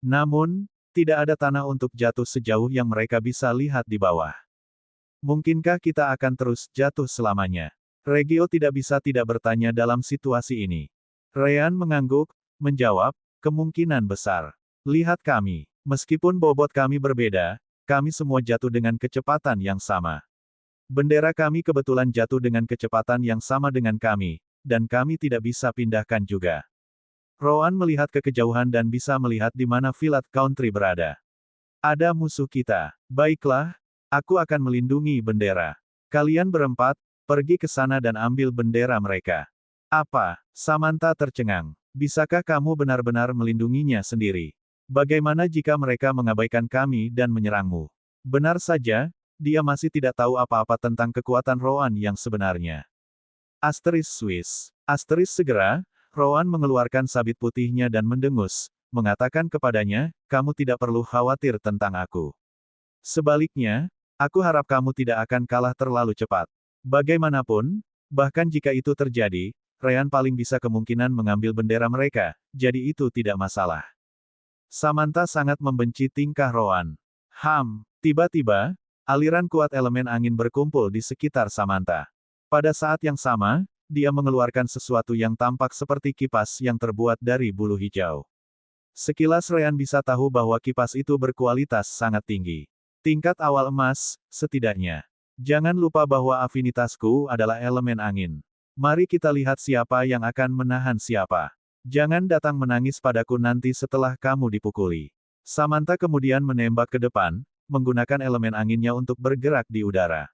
Namun, tidak ada tanah untuk jatuh sejauh yang mereka bisa lihat di bawah. Mungkinkah kita akan terus jatuh selamanya? Regio tidak bisa tidak bertanya dalam situasi ini. Rean mengangguk, menjawab, kemungkinan besar. Lihat kami, meskipun bobot kami berbeda, kami semua jatuh dengan kecepatan yang sama. Bendera kami kebetulan jatuh dengan kecepatan yang sama dengan kami, dan kami tidak bisa pindahkan juga. Roan melihat ke kejauhan dan bisa melihat di mana Vilat Country berada. Ada musuh kita. Baiklah, aku akan melindungi bendera. Kalian berempat, pergi ke sana dan ambil bendera mereka. Apa? Samantha tercengang. Bisakah kamu benar-benar melindunginya sendiri? Bagaimana jika mereka mengabaikan kami dan menyerangmu? Benar saja, dia masih tidak tahu apa-apa tentang kekuatan Roan yang sebenarnya. Swiss. Segera, Roan mengeluarkan sabit putihnya dan mendengus, mengatakan kepadanya, kamu tidak perlu khawatir tentang aku. Sebaliknya, aku harap kamu tidak akan kalah terlalu cepat. Bagaimanapun, bahkan jika itu terjadi, Rean paling bisa kemungkinan mengambil bendera mereka, jadi itu tidak masalah. Samantha sangat membenci tingkah Roan. Tiba-tiba, aliran kuat elemen angin berkumpul di sekitar Samantha. Pada saat yang sama, dia mengeluarkan sesuatu yang tampak seperti kipas yang terbuat dari bulu hijau. Sekilas Rean bisa tahu bahwa kipas itu berkualitas sangat tinggi. Tingkat awal emas, setidaknya. Jangan lupa bahwa afinitasku adalah elemen angin. Mari kita lihat siapa yang akan menahan siapa. Jangan datang menangis padaku nanti setelah kamu dipukuli. Samantha kemudian menembak ke depan, menggunakan elemen anginnya untuk bergerak di udara.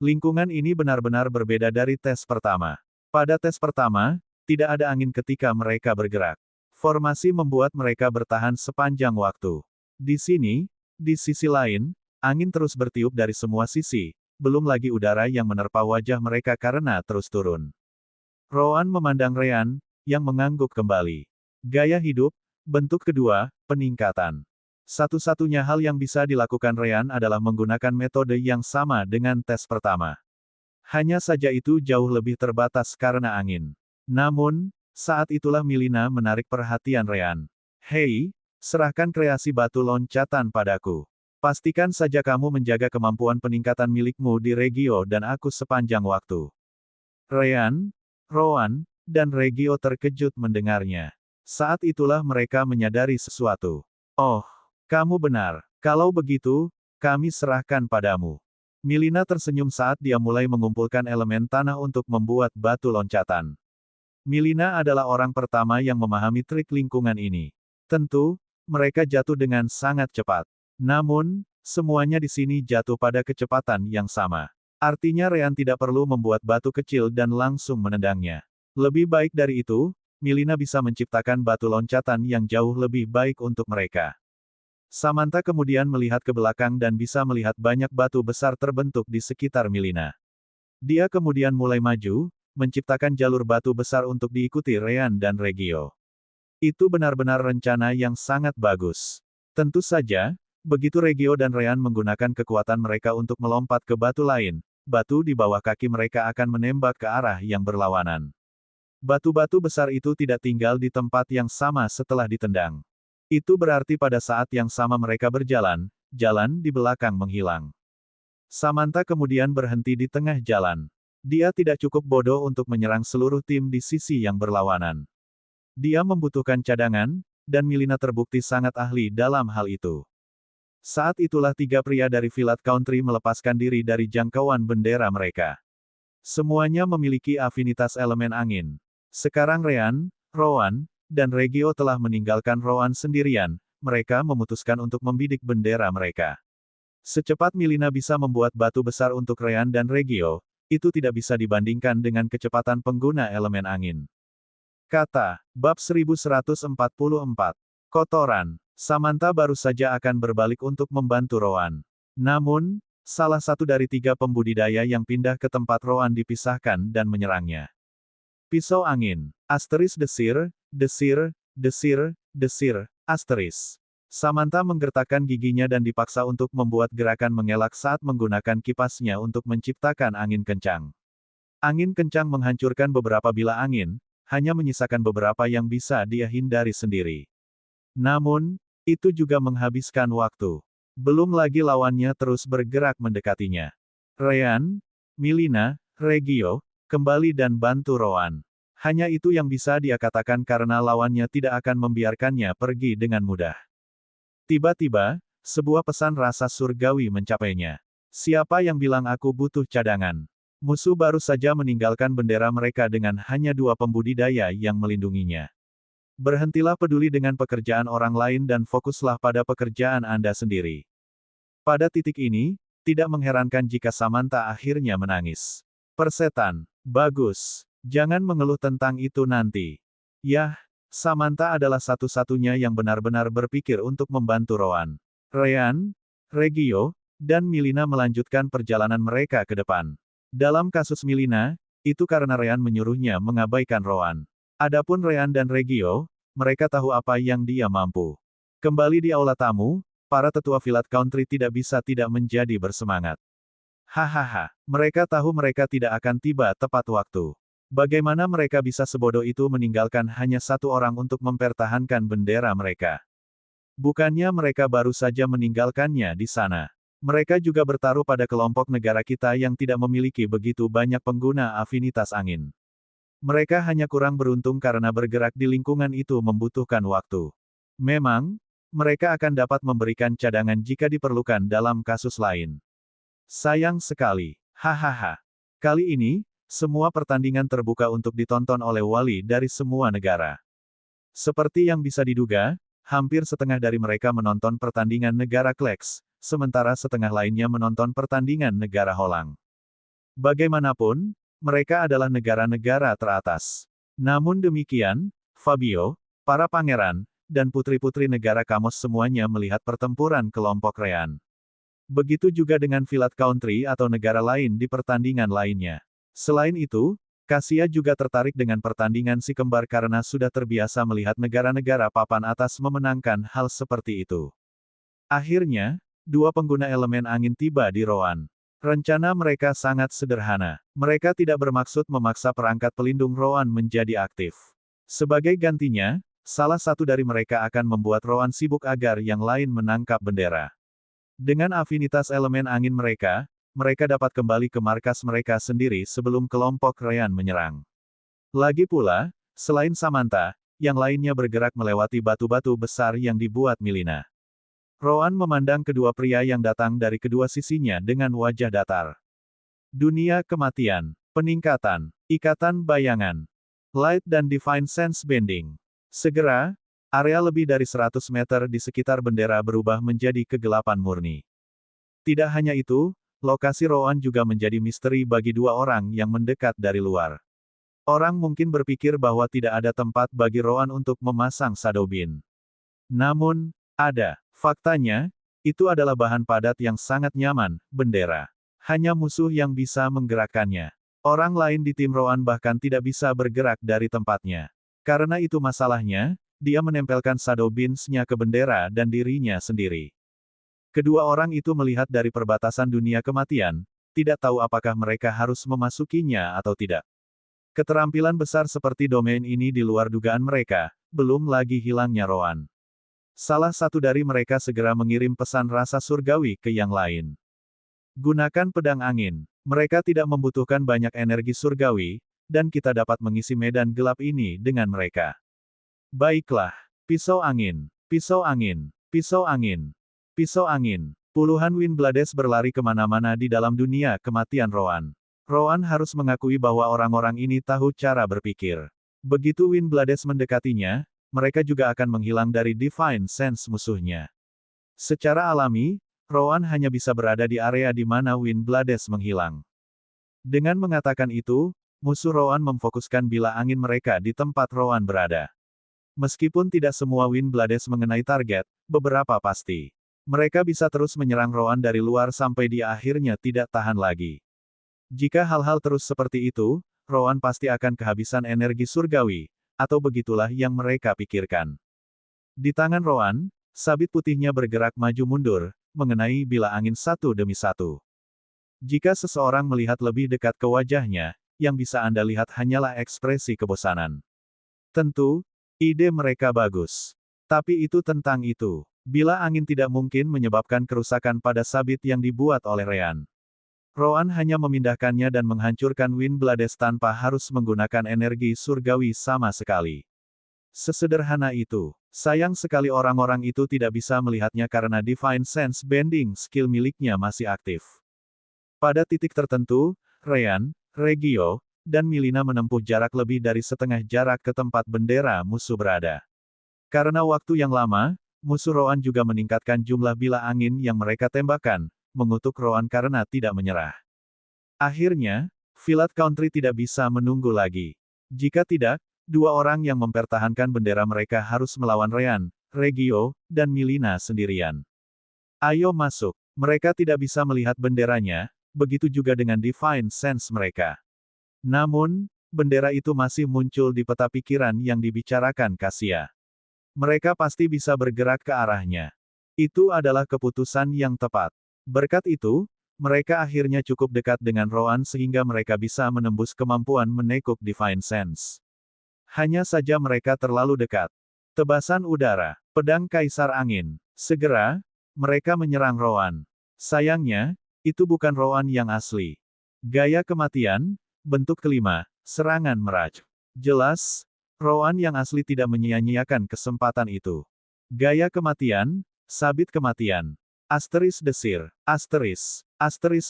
Lingkungan ini benar-benar berbeda dari tes pertama. Pada tes pertama, tidak ada angin ketika mereka bergerak. Formasi membuat mereka bertahan sepanjang waktu. Di sini, di sisi lain, angin terus bertiup dari semua sisi, belum lagi udara yang menerpa wajah mereka karena terus turun. Roan memandang Rean, yang mengangguk kembali. Gaya hidup, bentuk kedua, peningkatan. Satu-satunya hal yang bisa dilakukan Rean adalah menggunakan metode yang sama dengan tes pertama. Hanya saja itu jauh lebih terbatas karena angin. Namun, saat itulah Milina menarik perhatian Rean. Hei, serahkan kreasi batu loncatan padaku. Pastikan saja kamu menjaga kemampuan peningkatan milikmu di Regio dan aku sepanjang waktu. Rean, Roan, dan Regio terkejut mendengarnya. Saat itulah mereka menyadari sesuatu. Oh, kamu benar. Kalau begitu, kami serahkan padamu. Milina tersenyum saat dia mulai mengumpulkan elemen tanah untuk membuat batu loncatan. Milina adalah orang pertama yang memahami trik lingkungan ini. Tentu, mereka jatuh dengan sangat cepat. Namun, semuanya di sini jatuh pada kecepatan yang sama. Artinya Rean tidak perlu membuat batu kecil dan langsung menendangnya. Lebih baik dari itu, Milina bisa menciptakan batu loncatan yang jauh lebih baik untuk mereka. Samantha kemudian melihat ke belakang dan bisa melihat banyak batu besar terbentuk di sekitar Milina. Dia kemudian mulai maju, menciptakan jalur batu besar untuk diikuti Ryan dan Regio. Itu benar-benar rencana yang sangat bagus. Tentu saja, begitu Regio dan Ryan menggunakan kekuatan mereka untuk melompat ke batu lain, batu di bawah kaki mereka akan menembak ke arah yang berlawanan. Batu-batu besar itu tidak tinggal di tempat yang sama setelah ditendang. Itu berarti pada saat yang sama mereka berjalan, jalan di belakang menghilang. Samantha kemudian berhenti di tengah jalan. Dia tidak cukup bodoh untuk menyerang seluruh tim di sisi yang berlawanan. Dia membutuhkan cadangan, dan Milina terbukti sangat ahli dalam hal itu. Saat itulah tiga pria dari Village Country melepaskan diri dari jangkauan bendera mereka. Semuanya memiliki afinitas elemen angin. Sekarang Ryan, Rowan, dan Regio telah meninggalkan Rowan sendirian, mereka memutuskan untuk membidik bendera mereka. Secepat Milina bisa membuat batu besar untuk Ryan dan Regio, itu tidak bisa dibandingkan dengan kecepatan pengguna elemen angin. Kata, bab 1144. Kotoran. Samantha baru saja akan berbalik untuk membantu Rowan. Namun, salah satu dari tiga pembudidaya yang pindah ke tempat Rowan dipisahkan dan menyerangnya. Pisau angin. Asteris desir, desir, desir, desir, asteris. Samantha menggertakkan giginya dan dipaksa untuk membuat gerakan mengelak saat menggunakan kipasnya untuk menciptakan angin kencang. Angin kencang menghancurkan beberapa bilah angin, hanya menyisakan beberapa yang bisa dia hindari sendiri. Namun, itu juga menghabiskan waktu. Belum lagi lawannya terus bergerak mendekatinya. Ryan, Milina, Regio, kembali dan bantu Rowan. Hanya itu yang bisa dia katakan karena lawannya tidak akan membiarkannya pergi dengan mudah. Tiba-tiba, sebuah pesan rasa surgawi mencapainya. Siapa yang bilang aku butuh cadangan? Musuh baru saja meninggalkan bendera mereka dengan hanya dua pembudidaya yang melindunginya. Berhentilah peduli dengan pekerjaan orang lain dan fokuslah pada pekerjaan Anda sendiri. Pada titik ini, tidak mengherankan jika Samantha akhirnya menangis. Persetan. Bagus. Jangan mengeluh tentang itu nanti. Yah, Samantha adalah satu-satunya yang benar-benar berpikir untuk membantu Rowan. Ryan, Regio, dan Milina melanjutkan perjalanan mereka ke depan. Dalam kasus Milina, itu karena Ryan menyuruhnya mengabaikan Rowan. Adapun Ryan dan Regio, mereka tahu apa yang dia mampu. Kembali di aula tamu, para tetua Village Country tidak bisa tidak menjadi bersemangat. Hahaha, mereka tahu mereka tidak akan tiba tepat waktu. Bagaimana mereka bisa sebodoh itu meninggalkan hanya satu orang untuk mempertahankan bendera mereka? Bukannya mereka baru saja meninggalkannya di sana. Mereka juga bertaruh pada kelompok negara kita yang tidak memiliki begitu banyak pengguna afinitas angin. Mereka hanya kurang beruntung karena bergerak di lingkungan itu membutuhkan waktu. Memang, mereka akan dapat memberikan cadangan jika diperlukan dalam kasus lain. Sayang sekali. Hahaha. Kali ini, semua pertandingan terbuka untuk ditonton oleh wali dari semua negara. Seperti yang bisa diduga, hampir setengah dari mereka menonton pertandingan negara Kleks, sementara setengah lainnya menonton pertandingan negara Holang. Bagaimanapun, mereka adalah negara-negara teratas. Namun demikian, Fabio, para pangeran, dan putri-putri negara Kamos semuanya melihat pertempuran kelompok Ryan. Begitu juga dengan Village Country atau negara lain di pertandingan lainnya. Selain itu, Kasia juga tertarik dengan pertandingan si kembar karena sudah terbiasa melihat negara-negara papan atas memenangkan hal seperti itu. Akhirnya, dua pengguna elemen angin tiba di Rowan. Rencana mereka sangat sederhana. Mereka tidak bermaksud memaksa perangkat pelindung Rowan menjadi aktif. Sebagai gantinya, salah satu dari mereka akan membuat Rowan sibuk agar yang lain menangkap bendera. Dengan afinitas elemen angin mereka dapat kembali ke markas mereka sendiri sebelum kelompok Ryan menyerang. Lagi pula, selain Samantha, yang lainnya bergerak melewati batu-batu besar yang dibuat Milina. Rowan memandang kedua pria yang datang dari kedua sisinya dengan wajah datar. Dunia kematian, peningkatan, ikatan bayangan, light dan divine sense bending. Segera, area lebih dari 100 meter di sekitar bendera berubah menjadi kegelapan murni. Tidak hanya itu, lokasi Rowan juga menjadi misteri bagi dua orang yang mendekat dari luar. Orang mungkin berpikir bahwa tidak ada tempat bagi Rowan untuk memasang shadow beam. Namun, ada. Faktanya, itu adalah bahan padat yang sangat nyaman, bendera. Hanya musuh yang bisa menggerakkannya. Orang lain di tim Roan bahkan tidak bisa bergerak dari tempatnya. Karena itu masalahnya, dia menempelkan Shadow Beams-nya ke bendera dan dirinya sendiri. Kedua orang itu melihat dari perbatasan dunia kematian, tidak tahu apakah mereka harus memasukinya atau tidak. Keterampilan besar seperti domain ini di luar dugaan mereka, belum lagi hilangnya Roan. Salah satu dari mereka segera mengirim pesan rasa surgawi ke yang lain. Gunakan pedang angin. Mereka tidak membutuhkan banyak energi surgawi, dan kita dapat mengisi medan gelap ini dengan mereka. Baiklah. Pisau angin. Pisau angin. Pisau angin. Pisau angin. Puluhan Windblades berlari kemana-mana di dalam dunia kematian Roan. Roan harus mengakui bahwa orang-orang ini tahu cara berpikir. Begitu Windblades mendekatinya, mereka juga akan menghilang dari Divine Sense musuhnya. Secara alami, Roan hanya bisa berada di area di mana Windblades menghilang. Dengan mengatakan itu, musuh Roan memfokuskan bila angin mereka di tempat Roan berada. Meskipun tidak semua Windblades mengenai target, beberapa pasti. Mereka bisa terus menyerang Roan dari luar sampai dia akhirnya tidak tahan lagi. Jika hal-hal terus seperti itu, Roan pasti akan kehabisan energi surgawi, atau begitulah yang mereka pikirkan. Di tangan Roan, sabit putihnya bergerak maju mundur, mengenai bila angin satu demi satu. Jika seseorang melihat lebih dekat ke wajahnya, yang bisa Anda lihat hanyalah ekspresi kebosanan. Tentu, ide mereka bagus. Tapi itu tentang itu. Bila angin tidak mungkin menyebabkan kerusakan pada sabit yang dibuat oleh Rean. Roan hanya memindahkannya dan menghancurkan Windblades tanpa harus menggunakan energi surgawi sama sekali. Sesederhana itu. Sayang sekali orang-orang itu tidak bisa melihatnya karena Divine Sense Bending skill miliknya masih aktif. Pada titik tertentu, Rean, Regio, dan Milina menempuh jarak lebih dari setengah jarak ke tempat bendera musuh berada. Karena waktu yang lama, musuh Roan juga meningkatkan jumlah bila angin yang mereka tembakkan, mengutuk Roan karena tidak menyerah. Akhirnya, Village Country tidak bisa menunggu lagi. Jika tidak, dua orang yang mempertahankan bendera mereka harus melawan Rean, Regio, dan Milina sendirian. Ayo masuk. Mereka tidak bisa melihat benderanya, begitu juga dengan Divine Sense mereka. Namun, bendera itu masih muncul di peta pikiran yang dibicarakan Kasia. Mereka pasti bisa bergerak ke arahnya. Itu adalah keputusan yang tepat. Berkat itu, mereka akhirnya cukup dekat dengan Roan sehingga mereka bisa menembus kemampuan menekuk Divine Sense. Hanya saja mereka terlalu dekat. Tebasan udara, pedang Kaisar Angin. Segera, mereka menyerang Roan. Sayangnya, itu bukan Roan yang asli. Gaya kematian, bentuk kelima, serangan meraj. Jelas, Roan yang asli tidak menyia-nyiakan kesempatan itu. Gaya kematian, sabit kematian. Asteris desir, asteris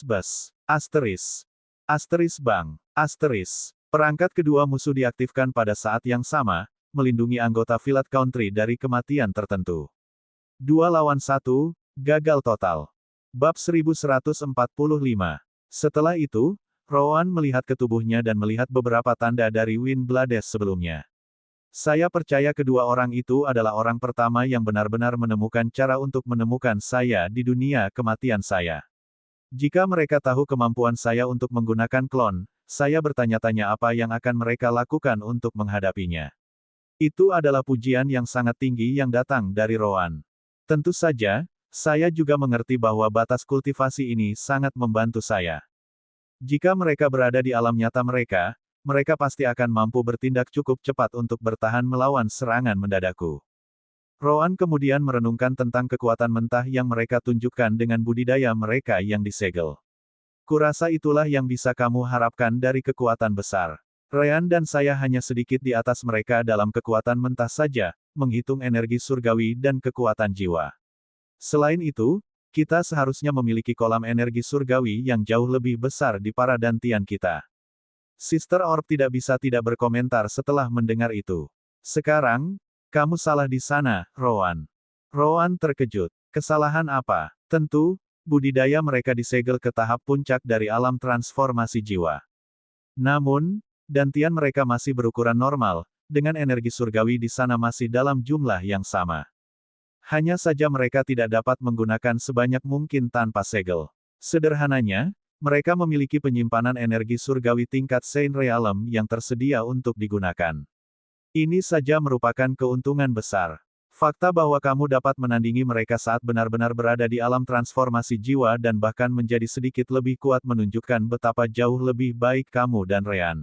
bus, asteris bang, asteris. Perangkat kedua musuh diaktifkan pada saat yang sama, melindungi anggota Village Country dari kematian tertentu. 2 lawan 1, gagal total. Bab 1145. Setelah itu, Roan melihat ke tubuhnya dan melihat beberapa tanda dari Windblades sebelumnya. Saya percaya kedua orang itu adalah orang pertama yang benar-benar menemukan cara untuk menemukan saya di dunia kematian saya. Jika mereka tahu kemampuan saya untuk menggunakan klon, saya bertanya-tanya apa yang akan mereka lakukan untuk menghadapinya. Itu adalah pujian yang sangat tinggi yang datang dari Roan. Tentu saja, saya juga mengerti bahwa batas kultivasi ini sangat membantu saya. Jika mereka berada di alam nyata mereka pasti akan mampu bertindak cukup cepat untuk bertahan melawan serangan mendadakku. Roan kemudian merenungkan tentang kekuatan mentah yang mereka tunjukkan dengan budidaya mereka yang disegel. Kurasa itulah yang bisa kamu harapkan dari kekuatan besar. Rean dan saya hanya sedikit di atas mereka dalam kekuatan mentah saja, menghitung energi surgawi dan kekuatan jiwa. Selain itu, kita seharusnya memiliki kolam energi surgawi yang jauh lebih besar di para dantian kita. Sister Orb tidak bisa tidak berkomentar setelah mendengar itu. Sekarang, kamu salah di sana, Roan. Roan terkejut. Kesalahan apa? Tentu, budidaya mereka disegel ke tahap puncak dari alam transformasi jiwa. Namun, dantian mereka masih berukuran normal, dengan energi surgawi di sana masih dalam jumlah yang sama. Hanya saja mereka tidak dapat menggunakan sebanyak mungkin tanpa segel. Sederhananya, mereka memiliki penyimpanan energi surgawi tingkat Saint Realm yang tersedia untuk digunakan. Ini saja merupakan keuntungan besar. Fakta bahwa kamu dapat menandingi mereka saat benar-benar berada di alam transformasi jiwa dan bahkan menjadi sedikit lebih kuat menunjukkan betapa jauh lebih baik kamu dan Ryan.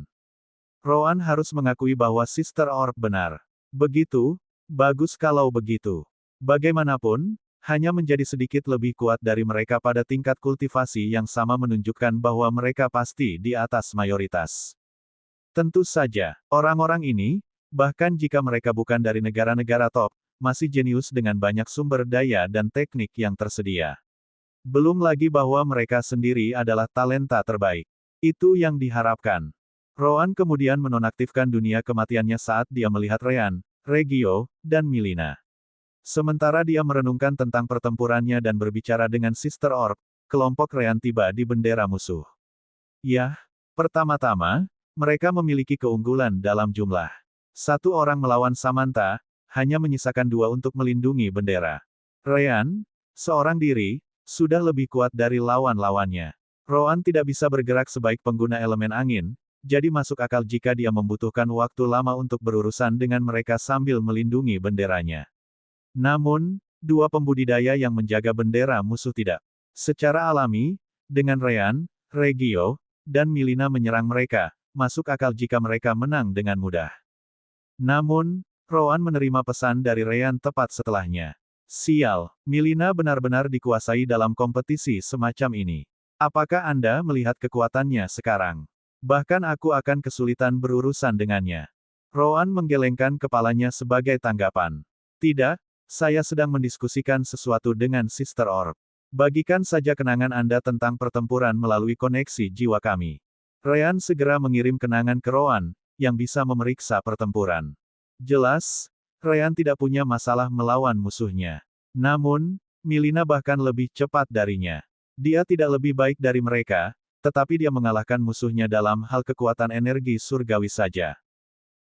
Rowan harus mengakui bahwa Sister Orb benar. Begitu, bagus kalau begitu. Bagaimanapun, hanya menjadi sedikit lebih kuat dari mereka pada tingkat kultivasi yang sama menunjukkan bahwa mereka pasti di atas mayoritas. Tentu saja, orang-orang ini, bahkan jika mereka bukan dari negara-negara top, masih jenius dengan banyak sumber daya dan teknik yang tersedia. Belum lagi bahwa mereka sendiri adalah talenta terbaik. Itu yang diharapkan. Rowan kemudian menonaktifkan dunia kematiannya saat dia melihat Ryan, Regio, dan Milina. Sementara dia merenungkan tentang pertempurannya dan berbicara dengan Sister Orb, kelompok Ryan tiba di bendera musuh. Yah, pertama-tama, mereka memiliki keunggulan dalam jumlah. Satu orang melawan Samantha, hanya menyisakan dua untuk melindungi bendera. Ryan, seorang diri, sudah lebih kuat dari lawan-lawannya. Rowan tidak bisa bergerak sebaik pengguna elemen angin, jadi masuk akal jika dia membutuhkan waktu lama untuk berurusan dengan mereka sambil melindungi benderanya. Namun, dua pembudidaya yang menjaga bendera musuh tidak. Secara alami, dengan Ryan, Regio, dan Milina menyerang mereka, masuk akal jika mereka menang dengan mudah. Namun, Rowan menerima pesan dari Ryan tepat setelahnya. Sial, Milina benar-benar dikuasai dalam kompetisi semacam ini. Apakah Anda melihat kekuatannya sekarang? Bahkan aku akan kesulitan berurusan dengannya. Rowan menggelengkan kepalanya sebagai tanggapan. Tidak, saya sedang mendiskusikan sesuatu dengan Sister Orb. Bagikan saja kenangan Anda tentang pertempuran melalui koneksi jiwa kami. Ryan segera mengirim kenangan ke Rowan, yang bisa memeriksa pertempuran. Jelas, Ryan tidak punya masalah melawan musuhnya. Namun, Milina bahkan lebih cepat darinya. Dia tidak lebih baik dari mereka, tetapi dia mengalahkan musuhnya dalam hal kekuatan energi surgawi saja.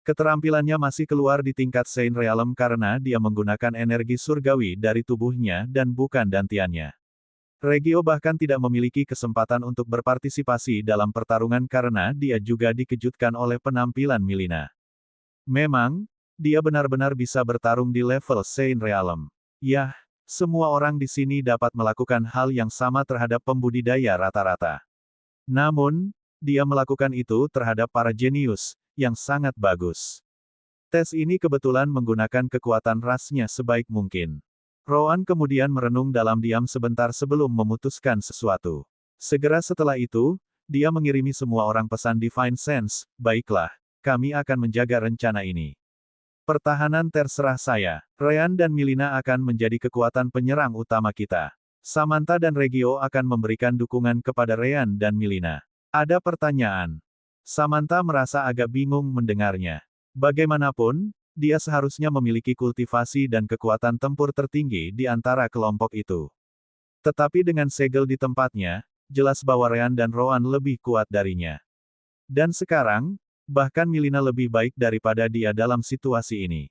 Keterampilannya masih keluar di tingkat Saint Realm karena dia menggunakan energi surgawi dari tubuhnya dan bukan dantiannya. Regio bahkan tidak memiliki kesempatan untuk berpartisipasi dalam pertarungan karena dia juga dikejutkan oleh penampilan Milina. Memang, dia benar-benar bisa bertarung di level Saint Realm. Yah, semua orang di sini dapat melakukan hal yang sama terhadap pembudidaya rata-rata. Namun, dia melakukan itu terhadap para jenius, yang sangat bagus. Tes ini kebetulan menggunakan kekuatan rasnya sebaik mungkin. Rowan kemudian merenung dalam diam sebentar sebelum memutuskan sesuatu. Segera setelah itu, dia mengirimi semua orang pesan Divine Sense, baiklah, kami akan menjaga rencana ini. Pertahanan terserah saya. Ryan dan Milina akan menjadi kekuatan penyerang utama kita. Samantha dan Regio akan memberikan dukungan kepada Ryan dan Milina. Ada pertanyaan. Samantha merasa agak bingung mendengarnya. Bagaimanapun, dia seharusnya memiliki kultivasi dan kekuatan tempur tertinggi di antara kelompok itu. Tetapi dengan segel di tempatnya, jelas bahwa Ryan dan Rowan lebih kuat darinya. Dan sekarang, bahkan Milina lebih baik daripada dia dalam situasi ini.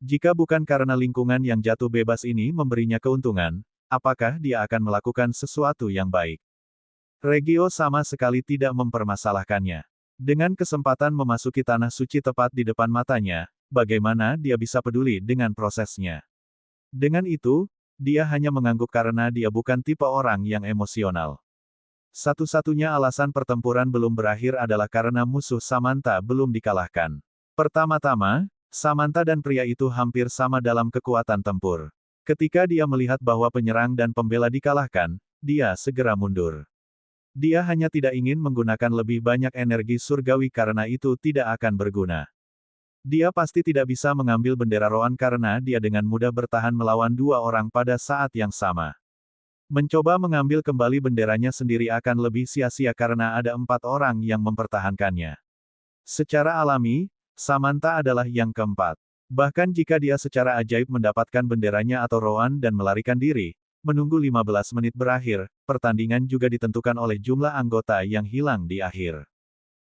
Jika bukan karena lingkungan yang jatuh bebas ini memberinya keuntungan, apakah dia akan melakukan sesuatu yang baik? Regio sama sekali tidak mempermasalahkannya. Dengan kesempatan memasuki tanah suci tepat di depan matanya, bagaimana dia bisa peduli dengan prosesnya? Dengan itu, dia hanya mengangguk karena dia bukan tipe orang yang emosional. Satu-satunya alasan pertempuran belum berakhir adalah karena musuh Samantha belum dikalahkan. Pertama-tama, Samantha dan pria itu hampir sama dalam kekuatan tempur. Ketika dia melihat bahwa penyerang dan pembela dikalahkan, dia segera mundur. Dia hanya tidak ingin menggunakan lebih banyak energi surgawi karena itu tidak akan berguna. Dia pasti tidak bisa mengambil bendera Rowan karena dia dengan mudah bertahan melawan dua orang pada saat yang sama. Mencoba mengambil kembali benderanya sendiri akan lebih sia-sia karena ada 4 orang yang mempertahankannya. Secara alami, Samantha adalah yang keempat. Bahkan jika dia secara ajaib mendapatkan benderanya atau Rowan dan melarikan diri, menunggu 15 menit berakhir, pertandingan juga ditentukan oleh jumlah anggota yang hilang di akhir.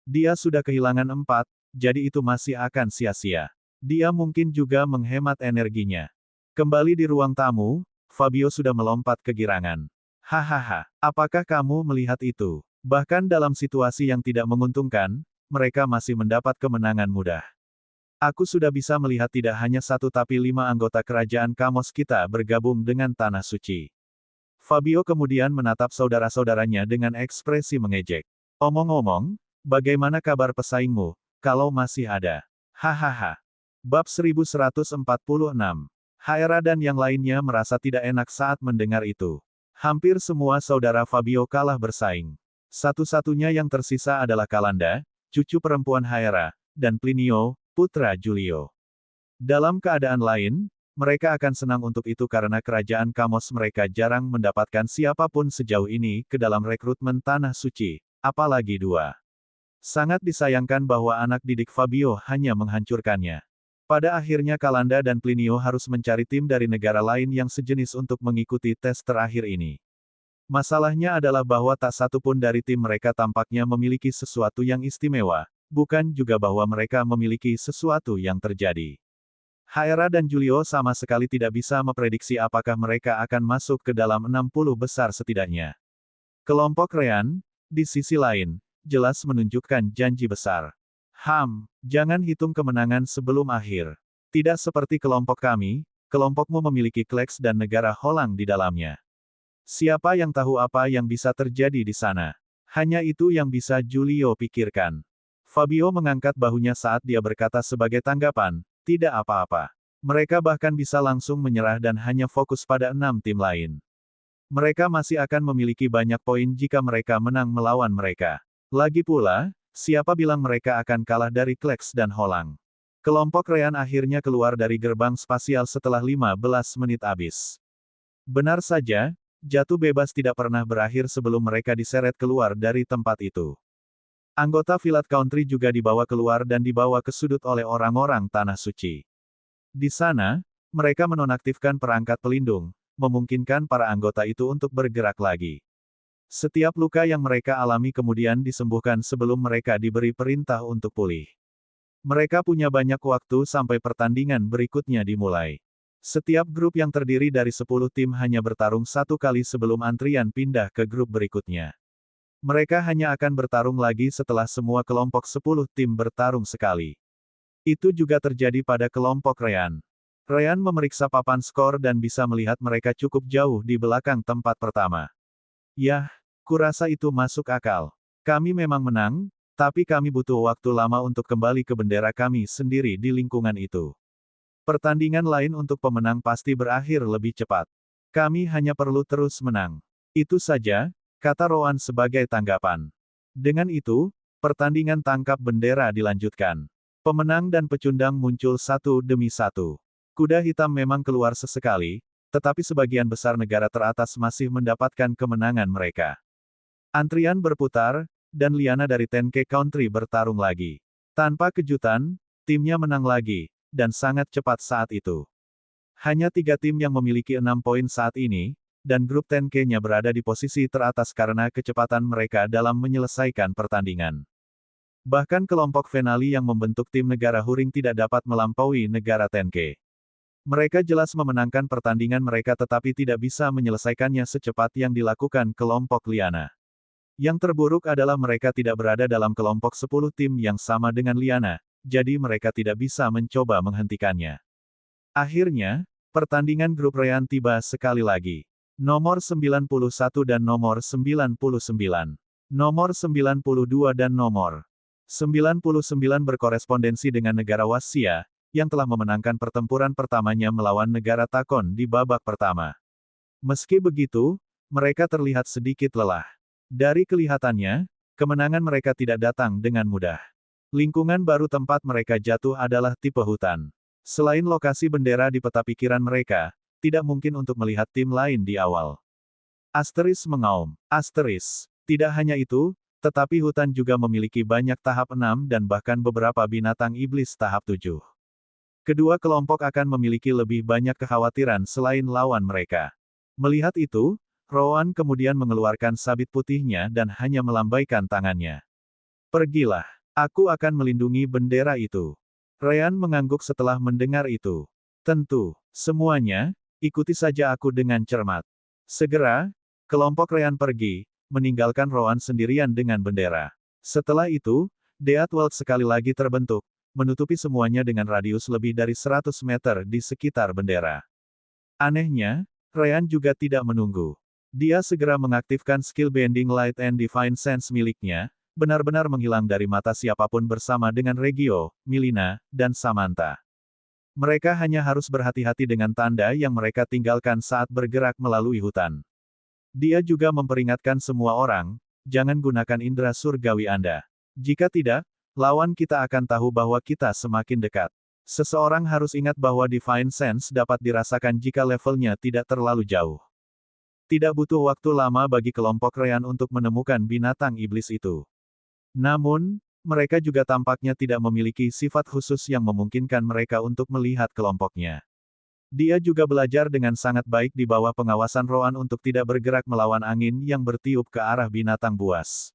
Dia sudah kehilangan 4, jadi itu masih akan sia-sia. Dia mungkin juga menghemat energinya. Kembali di ruang tamu, Fabio sudah melompat kegirangan. Hahaha, apakah kamu melihat itu? Bahkan dalam situasi yang tidak menguntungkan, mereka masih mendapat kemenangan mudah. Aku sudah bisa melihat tidak hanya satu tapi 5 anggota kerajaan Kamos kita bergabung dengan Tanah Suci. Fabio kemudian menatap saudara-saudaranya dengan ekspresi mengejek. Omong-omong, bagaimana kabar pesaingmu, kalau masih ada? Hahaha. Bab 1146. Hera dan yang lainnya merasa tidak enak saat mendengar itu. Hampir semua saudara Fabio kalah bersaing. Satu-satunya yang tersisa adalah Kalanda, cucu perempuan Hera, dan Plinio, putra Julio. Dalam keadaan lain, mereka akan senang untuk itu karena kerajaan Kamos mereka jarang mendapatkan siapapun sejauh ini ke dalam rekrutmen Tanah Suci, apalagi 2. Sangat disayangkan bahwa anak didik Fabio hanya menghancurkannya. Pada akhirnya Kalanda dan Plinio harus mencari tim dari negara lain yang sejenis untuk mengikuti tes terakhir ini. Masalahnya adalah bahwa tak satu pun dari tim mereka tampaknya memiliki sesuatu yang istimewa, bukan juga bahwa mereka memiliki sesuatu yang terjadi. Hera dan Julio sama sekali tidak bisa memprediksi apakah mereka akan masuk ke dalam 60 besar setidaknya. Kelompok Rean, di sisi lain, jelas menunjukkan janji besar. Jangan hitung kemenangan sebelum akhir. Tidak seperti kelompok kami, kelompokmu memiliki kleks dan negara Holang di dalamnya. Siapa yang tahu apa yang bisa terjadi di sana? Hanya itu yang bisa Julio pikirkan. Fabio mengangkat bahunya saat dia berkata sebagai tanggapan, tidak apa-apa. Mereka bahkan bisa langsung menyerah dan hanya fokus pada 6 tim lain. Mereka masih akan memiliki banyak poin jika mereka menang melawan mereka. Lagi pula, siapa bilang mereka akan kalah dari Kleks dan Holang? Kelompok Rean akhirnya keluar dari gerbang spasial setelah 15 menit habis. Benar saja, jatuh bebas tidak pernah berakhir sebelum mereka diseret keluar dari tempat itu. Anggota Village Country juga dibawa keluar dan dibawa ke sudut oleh orang-orang Tanah Suci. Di sana, mereka menonaktifkan perangkat pelindung, memungkinkan para anggota itu untuk bergerak lagi. Setiap luka yang mereka alami kemudian disembuhkan sebelum mereka diberi perintah untuk pulih. Mereka punya banyak waktu sampai pertandingan berikutnya dimulai. Setiap grup yang terdiri dari 10 tim hanya bertarung satu kali sebelum antrian pindah ke grup berikutnya. Mereka hanya akan bertarung lagi setelah semua kelompok 10 tim bertarung sekali. Itu juga terjadi pada kelompok Rean. Rean memeriksa papan skor dan bisa melihat mereka cukup jauh di belakang tempat pertama. Yah, kurasa itu masuk akal. Kami memang menang, tapi kami butuh waktu lama untuk kembali ke bendera kami sendiri di lingkungan itu. Pertandingan lain untuk pemenang pasti berakhir lebih cepat. Kami hanya perlu terus menang. Itu saja, kata Rowan sebagai tanggapan. Dengan itu, pertandingan tangkap bendera dilanjutkan. Pemenang dan pecundang muncul satu demi satu. Kuda hitam memang keluar sesekali, tetapi sebagian besar negara teratas masih mendapatkan kemenangan mereka. Antrian berputar, dan Liana dari Tenke Country bertarung lagi. Tanpa kejutan, timnya menang lagi, dan sangat cepat saat itu. Hanya 3 tim yang memiliki 6 poin saat ini, dan grup Tenke-nya berada di posisi teratas karena kecepatan mereka dalam menyelesaikan pertandingan. Bahkan kelompok Venali yang membentuk tim negara Huring tidak dapat melampaui negara Tenke. Mereka jelas memenangkan pertandingan mereka tetapi tidak bisa menyelesaikannya secepat yang dilakukan kelompok Liana. Yang terburuk adalah mereka tidak berada dalam kelompok 10 tim yang sama dengan Liana, jadi mereka tidak bisa mencoba menghentikannya. Akhirnya, pertandingan grup Rean tiba sekali lagi. Nomor 91 dan nomor 99. Nomor 92 dan nomor 99 berkorespondensi dengan negara Wassia, yang telah memenangkan pertempuran pertamanya melawan negara Takon di babak pertama. Meski begitu, mereka terlihat sedikit lelah. Dari kelihatannya, kemenangan mereka tidak datang dengan mudah. Lingkungan baru tempat mereka jatuh adalah tipe hutan. Selain lokasi bendera di peta pikiran mereka, tidak mungkin untuk melihat tim lain di awal. Asteris mengaum. Asteris. Tidak hanya itu, tetapi hutan juga memiliki banyak tahap 6 dan bahkan beberapa binatang iblis tahap 7. Kedua kelompok akan memiliki lebih banyak kekhawatiran selain lawan mereka. Melihat itu, Rowan kemudian mengeluarkan sabit putihnya dan hanya melambaikan tangannya. Pergilah. Aku akan melindungi bendera itu. Rean mengangguk setelah mendengar itu. Tentu, semuanya, ikuti saja aku dengan cermat. Segera, kelompok Rean pergi, meninggalkan Roan sendirian dengan bendera. Setelah itu, Death World sekali lagi terbentuk, menutupi semuanya dengan radius lebih dari 100 meter di sekitar bendera. Anehnya, Ryan juga tidak menunggu. Dia segera mengaktifkan skill Bending Light and Divine Sense miliknya, benar-benar menghilang dari mata siapapun bersama dengan Regio, Milina, dan Samantha. Mereka hanya harus berhati-hati dengan tanda yang mereka tinggalkan saat bergerak melalui hutan. Dia juga memperingatkan semua orang, jangan gunakan indera surgawi Anda. Jika tidak, lawan kita akan tahu bahwa kita semakin dekat. Seseorang harus ingat bahwa Divine Sense dapat dirasakan jika levelnya tidak terlalu jauh. Tidak butuh waktu lama bagi kelompok Ryan untuk menemukan binatang iblis itu. Namun, mereka juga tampaknya tidak memiliki sifat khusus yang memungkinkan mereka untuk melihat kelompoknya. Dia juga belajar dengan sangat baik di bawah pengawasan Roan untuk tidak bergerak melawan angin yang bertiup ke arah binatang buas.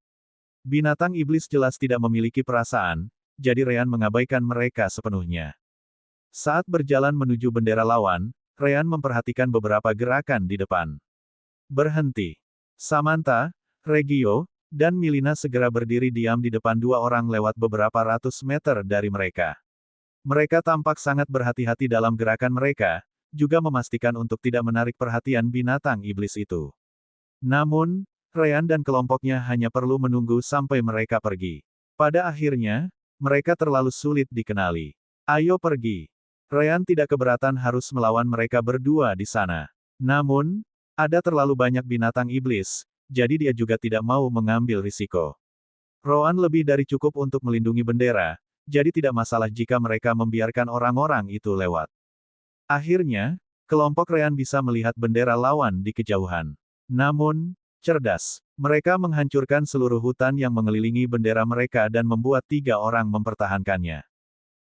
Binatang iblis jelas tidak memiliki perasaan, jadi Ryan mengabaikan mereka sepenuhnya. Saat berjalan menuju bendera lawan, Ryan memperhatikan beberapa gerakan di depan. Berhenti. Samantha, Regio, dan Milina segera berdiri diam di depan dua orang lewat beberapa ratus meter dari mereka. Mereka tampak sangat berhati-hati dalam gerakan mereka, juga memastikan untuk tidak menarik perhatian binatang iblis itu. Namun, Ryan dan kelompoknya hanya perlu menunggu sampai mereka pergi. Pada akhirnya, mereka terlalu sulit dikenali. Ayo pergi. Ryan tidak keberatan harus melawan mereka berdua di sana. Namun, ada terlalu banyak binatang iblis, jadi dia juga tidak mau mengambil risiko. Roan lebih dari cukup untuk melindungi bendera, jadi tidak masalah jika mereka membiarkan orang-orang itu lewat. Akhirnya, kelompok Ryan bisa melihat bendera lawan di kejauhan. Namun, cerdas, mereka menghancurkan seluruh hutan yang mengelilingi bendera mereka dan membuat 3 orang mempertahankannya.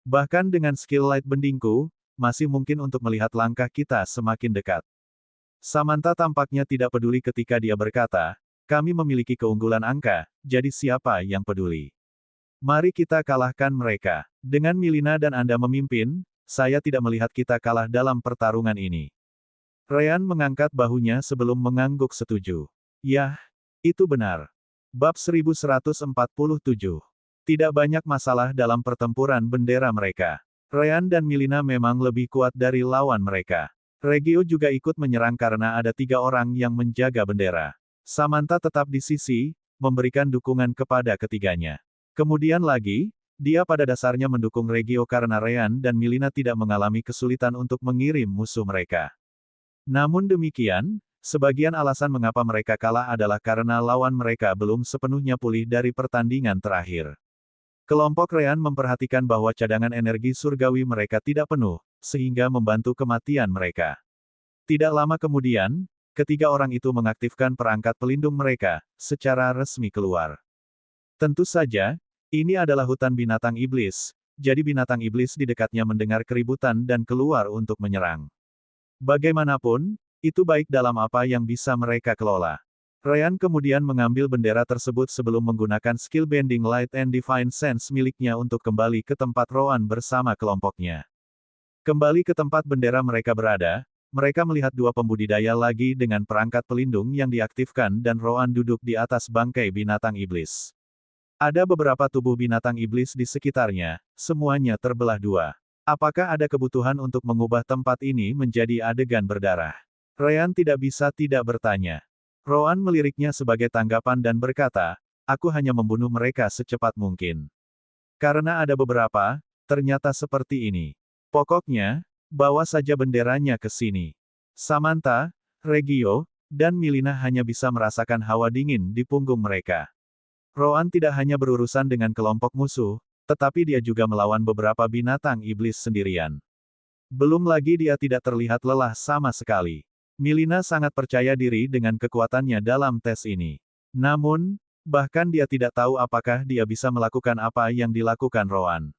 Bahkan dengan skill light bendingku, masih mungkin untuk melihat langkah kita semakin dekat. Samantha tampaknya tidak peduli ketika dia berkata, kami memiliki keunggulan angka, jadi siapa yang peduli? Mari kita kalahkan mereka. Dengan Milina dan Anda memimpin, saya tidak melihat kita kalah dalam pertarungan ini. Ryan mengangkat bahunya sebelum mengangguk setuju. Yah, itu benar. Bab 1147. Tidak banyak masalah dalam pertempuran bendera mereka. Ryan dan Milina memang lebih kuat dari lawan mereka. Regio juga ikut menyerang karena ada 3 orang yang menjaga bendera. Samantha tetap di sisi, memberikan dukungan kepada ketiganya. Kemudian lagi, dia pada dasarnya mendukung Regio karena Ryan dan Milina tidak mengalami kesulitan untuk mengirim musuh mereka. Namun demikian, sebagian alasan mengapa mereka kalah adalah karena lawan mereka belum sepenuhnya pulih dari pertandingan terakhir. Kelompok Ryan memperhatikan bahwa cadangan energi surgawi mereka tidak penuh, sehingga membantu kematian mereka. Tidak lama kemudian, ketiga orang itu mengaktifkan perangkat pelindung mereka, secara resmi keluar. Tentu saja, ini adalah hutan binatang iblis, jadi binatang iblis di dekatnya mendengar keributan dan keluar untuk menyerang. Bagaimanapun, itu baik dalam apa yang bisa mereka kelola. Ryan kemudian mengambil bendera tersebut sebelum menggunakan skill Bending Light and Divine Sense miliknya untuk kembali ke tempat Roan bersama kelompoknya. Kembali ke tempat bendera mereka berada, mereka melihat 2 pembudidaya lagi dengan perangkat pelindung yang diaktifkan dan Roan duduk di atas bangkai binatang iblis. Ada beberapa tubuh binatang iblis di sekitarnya, semuanya terbelah 2. Apakah ada kebutuhan untuk mengubah tempat ini menjadi adegan berdarah? Ryan tidak bisa tidak bertanya. Roan meliriknya sebagai tanggapan dan berkata, aku hanya membunuh mereka secepat mungkin. Karena ada beberapa, ternyata seperti ini. Pokoknya, bawa saja benderanya ke sini. Samantha, Regio, dan Milina hanya bisa merasakan hawa dingin di punggung mereka. Roan tidak hanya berurusan dengan kelompok musuh, tetapi dia juga melawan beberapa binatang iblis sendirian. Belum lagi dia tidak terlihat lelah sama sekali. Milina sangat percaya diri dengan kekuatannya dalam tes ini. Namun, bahkan dia tidak tahu apakah dia bisa melakukan apa yang dilakukan Roan.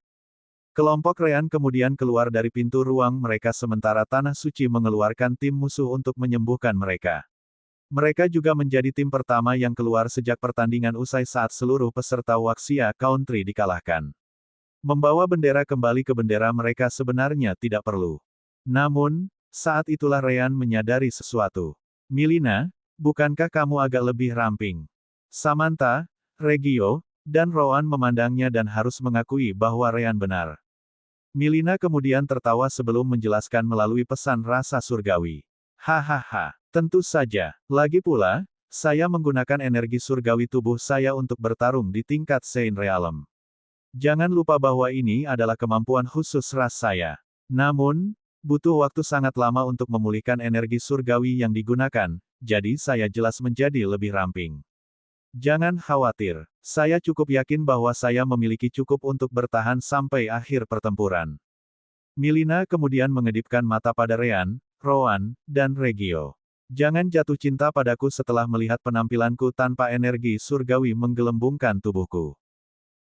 Kelompok Ryan kemudian keluar dari pintu ruang mereka sementara Tanah Suci mengeluarkan tim musuh untuk menyembuhkan mereka. Mereka juga menjadi tim pertama yang keluar sejak pertandingan usai saat seluruh peserta Waxia Country dikalahkan. Membawa bendera kembali ke bendera mereka sebenarnya tidak perlu. Namun, saat itulah Ryan menyadari sesuatu. Milina, bukankah kamu agak lebih ramping? Samantha, Regio, dan Rowan memandangnya dan harus mengakui bahwa Ryan benar. Milina kemudian tertawa sebelum menjelaskan melalui pesan rasa surgawi. Hahaha, tentu saja. Lagi pula, saya menggunakan energi surgawi tubuh saya untuk bertarung di tingkat Saint Realm. Jangan lupa bahwa ini adalah kemampuan khusus ras saya. Namun, butuh waktu sangat lama untuk memulihkan energi surgawi yang digunakan, jadi saya jelas menjadi lebih ramping. Jangan khawatir, saya cukup yakin bahwa saya memiliki cukup untuk bertahan sampai akhir pertempuran. Milina kemudian mengedipkan mata pada Ryan, Rowan, dan Regio. Jangan jatuh cinta padaku setelah melihat penampilanku tanpa energi surgawi menggelembungkan tubuhku.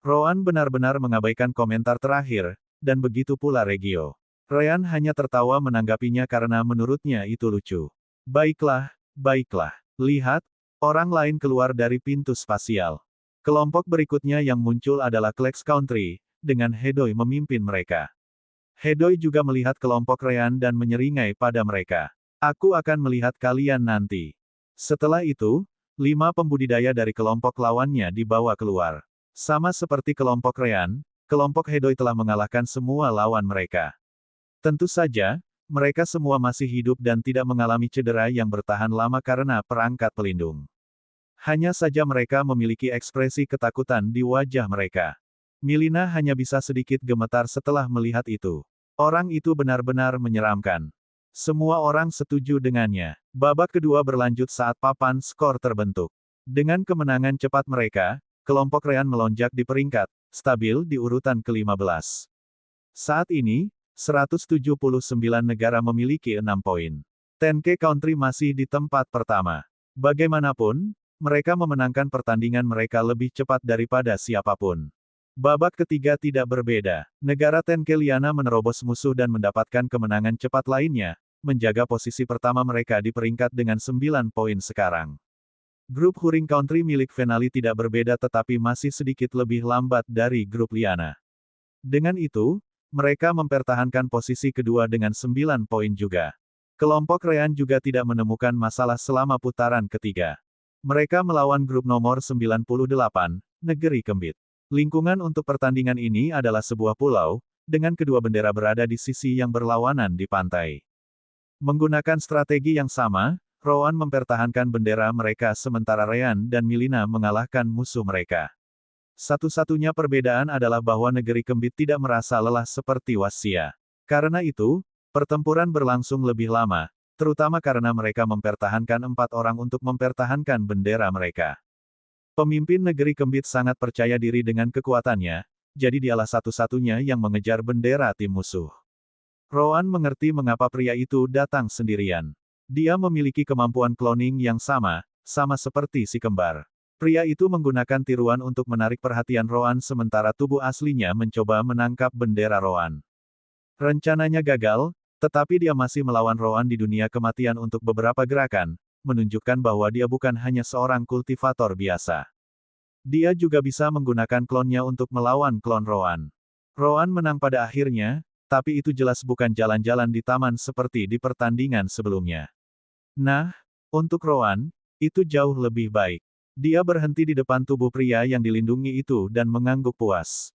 Rowan benar-benar mengabaikan komentar terakhir, dan begitu pula Regio. Ryan hanya tertawa menanggapinya karena menurutnya itu lucu. Baiklah, baiklah. Lihat, orang lain keluar dari pintu spasial. Kelompok berikutnya yang muncul adalah Klex Country, dengan Hedoi memimpin mereka. Hedoi juga melihat kelompok Ryan dan menyeringai pada mereka. Aku akan melihat kalian nanti. Setelah itu, 5 pembudidaya dari kelompok lawannya dibawa keluar. Sama seperti kelompok Ryan, kelompok Hedoi telah mengalahkan semua lawan mereka. Tentu saja, mereka semua masih hidup dan tidak mengalami cedera yang bertahan lama karena perangkat pelindung. Hanya saja mereka memiliki ekspresi ketakutan di wajah mereka. Milina hanya bisa sedikit gemetar setelah melihat itu. Orang itu benar-benar menyeramkan. Semua orang setuju dengannya. Babak kedua berlanjut saat papan skor terbentuk. Dengan kemenangan cepat mereka, kelompok Ryan melonjak di peringkat, stabil di urutan ke-15. Saat ini, 179 negara memiliki 6 poin. Tenke Country masih di tempat pertama. Bagaimanapun, mereka memenangkan pertandingan mereka lebih cepat daripada siapapun. Babak ketiga tidak berbeda. Negara Tenke Liana menerobos musuh dan mendapatkan kemenangan cepat lainnya, menjaga posisi pertama mereka di peringkat dengan 9 poin sekarang. Grup Huring Country milik Venali tidak berbeda tetapi masih sedikit lebih lambat dari grup Liana. Dengan itu, mereka mempertahankan posisi kedua dengan 9 poin juga. Kelompok Ryan juga tidak menemukan masalah selama putaran ketiga. Mereka melawan grup nomor 98, Negeri Kembit. Lingkungan untuk pertandingan ini adalah sebuah pulau, dengan kedua bendera berada di sisi yang berlawanan di pantai. Menggunakan strategi yang sama, Rowan mempertahankan bendera mereka sementara Ryan dan Milina mengalahkan musuh mereka. Satu-satunya perbedaan adalah bahwa Negeri Kembit tidak merasa lelah seperti Wassia. Karena itu, pertempuran berlangsung lebih lama, terutama karena mereka mempertahankan 4 orang untuk mempertahankan bendera mereka. Pemimpin Negeri Kembit sangat percaya diri dengan kekuatannya, jadi dialah satu-satunya yang mengejar bendera tim musuh. Rowan mengerti mengapa pria itu datang sendirian. Dia memiliki kemampuan cloning yang sama seperti si kembar. Pria itu menggunakan tiruan untuk menarik perhatian Rowan sementara tubuh aslinya mencoba menangkap bendera Rowan. Rencananya gagal, tetapi dia masih melawan Rowan di dunia kematian untuk beberapa gerakan, menunjukkan bahwa dia bukan hanya seorang kultivator biasa. Dia juga bisa menggunakan klonnya untuk melawan klon Rowan. Rowan menang pada akhirnya, tapi itu jelas bukan jalan-jalan di taman seperti di pertandingan sebelumnya. Nah, untuk Rowan, itu jauh lebih baik. Dia berhenti di depan tubuh pria yang dilindungi itu dan mengangguk puas.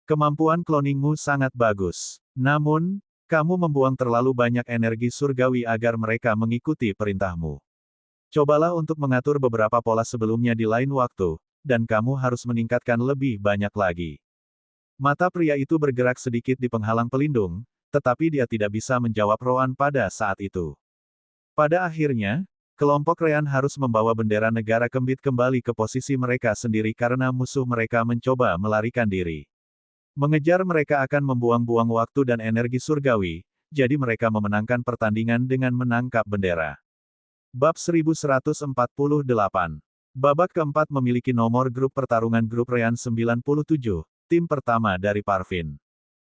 Kemampuan kloningmu sangat bagus. Namun, kamu membuang terlalu banyak energi surgawi agar mereka mengikuti perintahmu. Cobalah untuk mengatur beberapa pola sebelumnya di lain waktu, dan kamu harus meningkatkan lebih banyak lagi. Mata pria itu bergerak sedikit di penghalang pelindung, tetapi dia tidak bisa menjawab Rowan pada saat itu. Pada akhirnya, kelompok Ryan harus membawa bendera negara Kembit kembali ke posisi mereka sendiri karena musuh mereka mencoba melarikan diri. Mengejar mereka akan membuang-buang waktu dan energi surgawi, jadi mereka memenangkan pertandingan dengan menangkap bendera. Bab 1148. Babak keempat memiliki nomor grup pertarungan grup Ryan 97, tim pertama dari Parvin.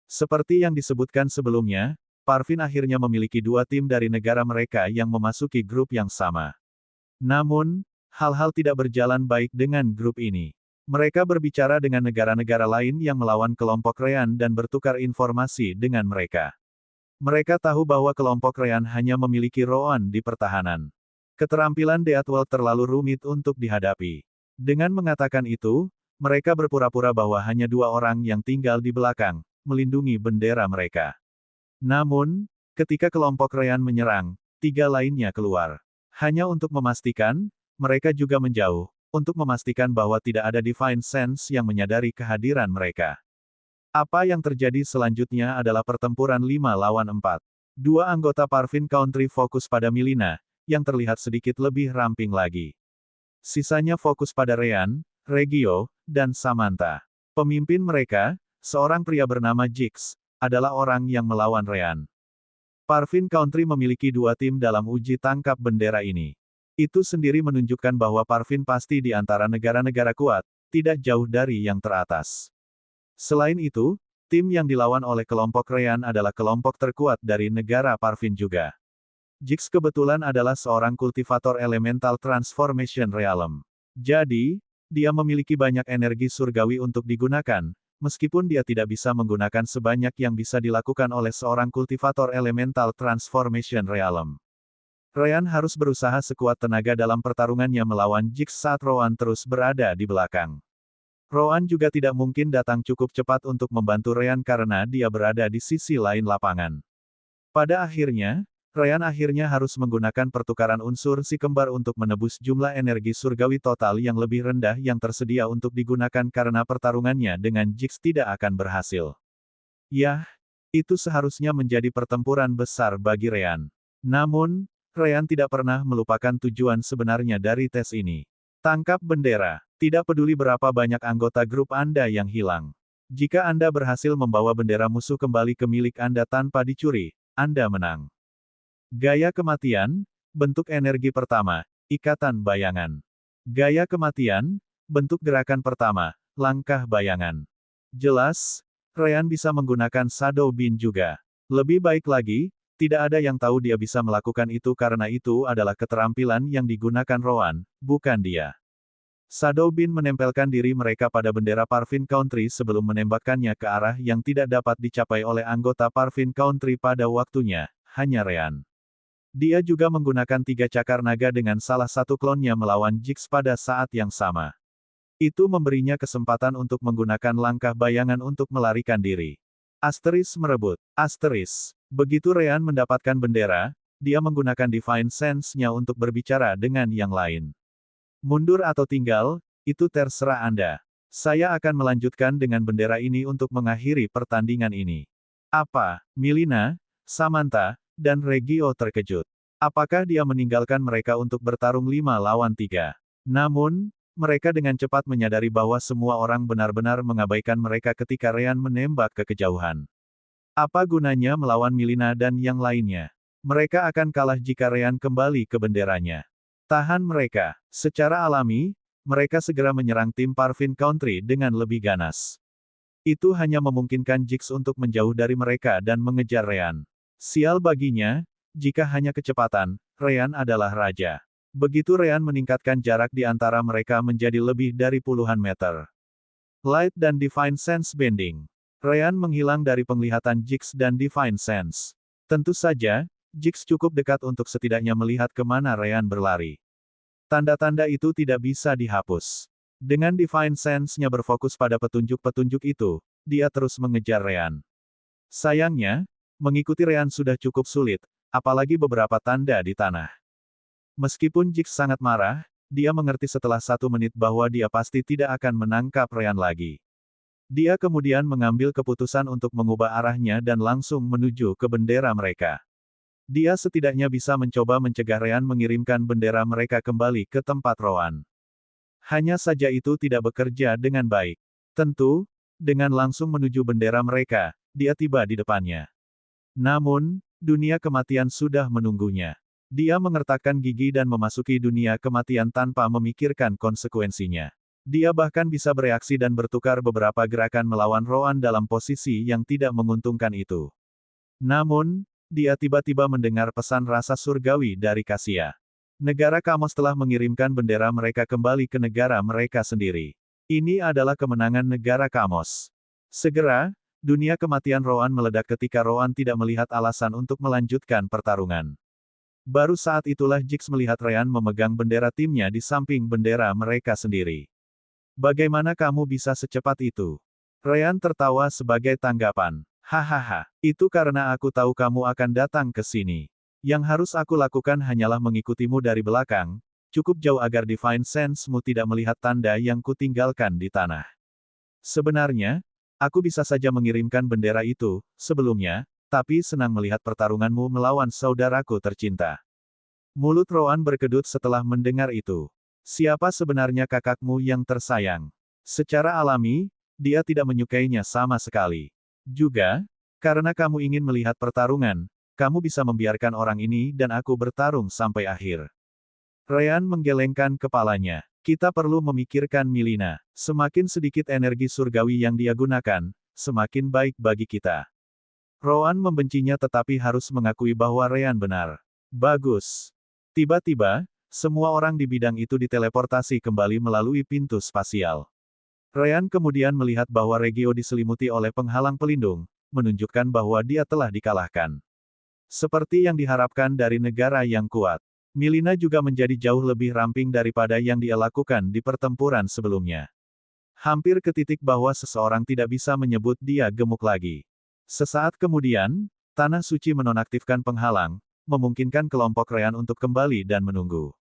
Seperti yang disebutkan sebelumnya, Parvin akhirnya memiliki 2 tim dari negara mereka yang memasuki grup yang sama. Namun, hal-hal tidak berjalan baik dengan grup ini. Mereka berbicara dengan negara-negara lain yang melawan kelompok Ryan dan bertukar informasi dengan mereka. Mereka tahu bahwa kelompok Ryan hanya memiliki Rowan di pertahanan. Keterampilan Deathwell terlalu rumit untuk dihadapi. Dengan mengatakan itu, mereka berpura-pura bahwa hanya dua orang yang tinggal di belakang, melindungi bendera mereka. Namun, ketika kelompok Ryan menyerang, tiga lainnya keluar. Hanya untuk memastikan, mereka juga menjauh, untuk memastikan bahwa tidak ada Divine Sense yang menyadari kehadiran mereka. Apa yang terjadi selanjutnya adalah pertempuran 5 lawan 4. Dua anggota Parvin Country fokus pada Milina, yang terlihat sedikit lebih ramping lagi. Sisanya fokus pada Ryan, Regio, dan Samantha. Pemimpin mereka, seorang pria bernama Jix, adalah orang yang melawan Ryan. Parvin Country memiliki dua tim dalam uji tangkap bendera ini. Itu sendiri menunjukkan bahwa Parvin pasti di antara negara-negara kuat, tidak jauh dari yang teratas. Selain itu, tim yang dilawan oleh kelompok Ryan adalah kelompok terkuat dari negara Parvin juga. Jix kebetulan adalah seorang kultivator elemental transformation realm. Jadi, dia memiliki banyak energi surgawi untuk digunakan, meskipun dia tidak bisa menggunakan sebanyak yang bisa dilakukan oleh seorang kultivator elemental transformation realm. Ryan harus berusaha sekuat tenaga dalam pertarungannya melawan Jix saat Rowan terus berada di belakang. Rowan juga tidak mungkin datang cukup cepat untuk membantu Ryan karena dia berada di sisi lain lapangan. Pada akhirnya, Ryan akhirnya harus menggunakan pertukaran unsur si kembar untuk menebus jumlah energi surgawi total yang lebih rendah yang tersedia untuk digunakan karena pertarungannya dengan Jix tidak akan berhasil. Yah, itu seharusnya menjadi pertempuran besar bagi Ryan. Namun, Ryan tidak pernah melupakan tujuan sebenarnya dari tes ini. Tangkap bendera. Tidak peduli berapa banyak anggota grup Anda yang hilang. Jika Anda berhasil membawa bendera musuh kembali ke milik Anda tanpa dicuri, Anda menang. Gaya kematian, bentuk energi pertama, ikatan bayangan. Gaya kematian, bentuk gerakan pertama, langkah bayangan. Jelas, Ryan bisa menggunakan Shadow Beam juga. Lebih baik lagi, tidak ada yang tahu dia bisa melakukan itu karena itu adalah keterampilan yang digunakan Rowan, bukan dia. Shadow Beam menempelkan diri mereka pada bendera Parvin Country sebelum menembakkannya ke arah yang tidak dapat dicapai oleh anggota Parvin Country pada waktunya, hanya Ryan. Dia juga menggunakan 3 cakar naga dengan salah satu klonnya melawan Jix pada saat yang sama. Itu memberinya kesempatan untuk menggunakan langkah bayangan untuk melarikan diri. Asteris merebut. Asteris. Begitu Ryan mendapatkan bendera, dia menggunakan Divine Sense-nya untuk berbicara dengan yang lain. Mundur atau tinggal, itu terserah Anda. Saya akan melanjutkan dengan bendera ini untuk mengakhiri pertandingan ini. Apa, Milina, Samantha, dan Regio terkejut. Apakah dia meninggalkan mereka untuk bertarung 5 lawan 3? Namun, mereka dengan cepat menyadari bahwa semua orang benar-benar mengabaikan mereka ketika Ryan menembak ke kejauhan. Apa gunanya melawan Milina dan yang lainnya? Mereka akan kalah jika Ryan kembali ke benderanya. Tahan mereka. Secara alami, mereka segera menyerang tim Parvin Country dengan lebih ganas. Itu hanya memungkinkan Jix untuk menjauh dari mereka dan mengejar Ryan. Sial baginya, jika hanya kecepatan, Ryan adalah raja. Begitu Ryan meningkatkan jarak di antara mereka menjadi lebih dari puluhan meter. Light dan Divine Sense Bending. Ryan menghilang dari penglihatan Jix dan Divine Sense. Tentu saja, Jix cukup dekat untuk setidaknya melihat kemana Ryan berlari. Tanda-tanda itu tidak bisa dihapus. Dengan Divine Sense-nya berfokus pada petunjuk-petunjuk itu, dia terus mengejar Ryan. Sayangnya, mengikuti Ryan sudah cukup sulit, apalagi beberapa tanda di tanah. Meskipun Jix sangat marah, dia mengerti setelah 1 menit bahwa dia pasti tidak akan menangkap Ryan lagi. Dia kemudian mengambil keputusan untuk mengubah arahnya dan langsung menuju ke bendera mereka. Dia setidaknya bisa mencoba mencegah Ryan mengirimkan bendera mereka kembali ke tempat Rowan. Hanya saja itu tidak bekerja dengan baik. Tentu, dengan langsung menuju bendera mereka, dia tiba di depannya. Namun, dunia kematian sudah menunggunya. Dia mengertakkan gigi dan memasuki dunia kematian tanpa memikirkan konsekuensinya. Dia bahkan bisa bereaksi dan bertukar beberapa gerakan melawan Rowan dalam posisi yang tidak menguntungkan itu. Namun, dia tiba-tiba mendengar pesan rasa surgawi dari Kasia. Negara Kamos telah mengirimkan bendera mereka kembali ke negara mereka sendiri. Ini adalah kemenangan negara Kamos. Segera, dunia kematian Rowan meledak ketika Rowan tidak melihat alasan untuk melanjutkan pertarungan. Baru saat itulah Jix melihat Ryan memegang bendera timnya di samping bendera mereka sendiri. Bagaimana kamu bisa secepat itu? Ryan tertawa sebagai tanggapan. Hahaha, itu karena aku tahu kamu akan datang ke sini. Yang harus aku lakukan hanyalah mengikutimu dari belakang, cukup jauh agar Divine Sense-mu tidak melihat tanda yang kutinggalkan di tanah. Sebenarnya, aku bisa saja mengirimkan bendera itu, sebelumnya, tapi senang melihat pertarunganmu melawan saudaraku tercinta. Mulut Roan berkedut setelah mendengar itu. Siapa sebenarnya kakakmu yang tersayang? Secara alami, dia tidak menyukainya sama sekali. Juga, karena kamu ingin melihat pertarungan, kamu bisa membiarkan orang ini dan aku bertarung sampai akhir. Ryan menggelengkan kepalanya. Kita perlu memikirkan Milina. Semakin sedikit energi surgawi yang dia gunakan, semakin baik bagi kita. Roan membencinya tetapi harus mengakui bahwa Ryan benar. Bagus. Tiba-tiba, semua orang di bidang itu diteleportasi kembali melalui pintu spasial. Ryan kemudian melihat bahwa Regio diselimuti oleh penghalang pelindung, menunjukkan bahwa dia telah dikalahkan. Seperti yang diharapkan dari negara yang kuat. Milina juga menjadi jauh lebih ramping daripada yang dia lakukan di pertempuran sebelumnya. Hampir ke titik bahwa seseorang tidak bisa menyebut dia gemuk lagi. Sesaat kemudian, Tanah Suci menonaktifkan penghalang, memungkinkan kelompok Ryan untuk kembali dan menunggu.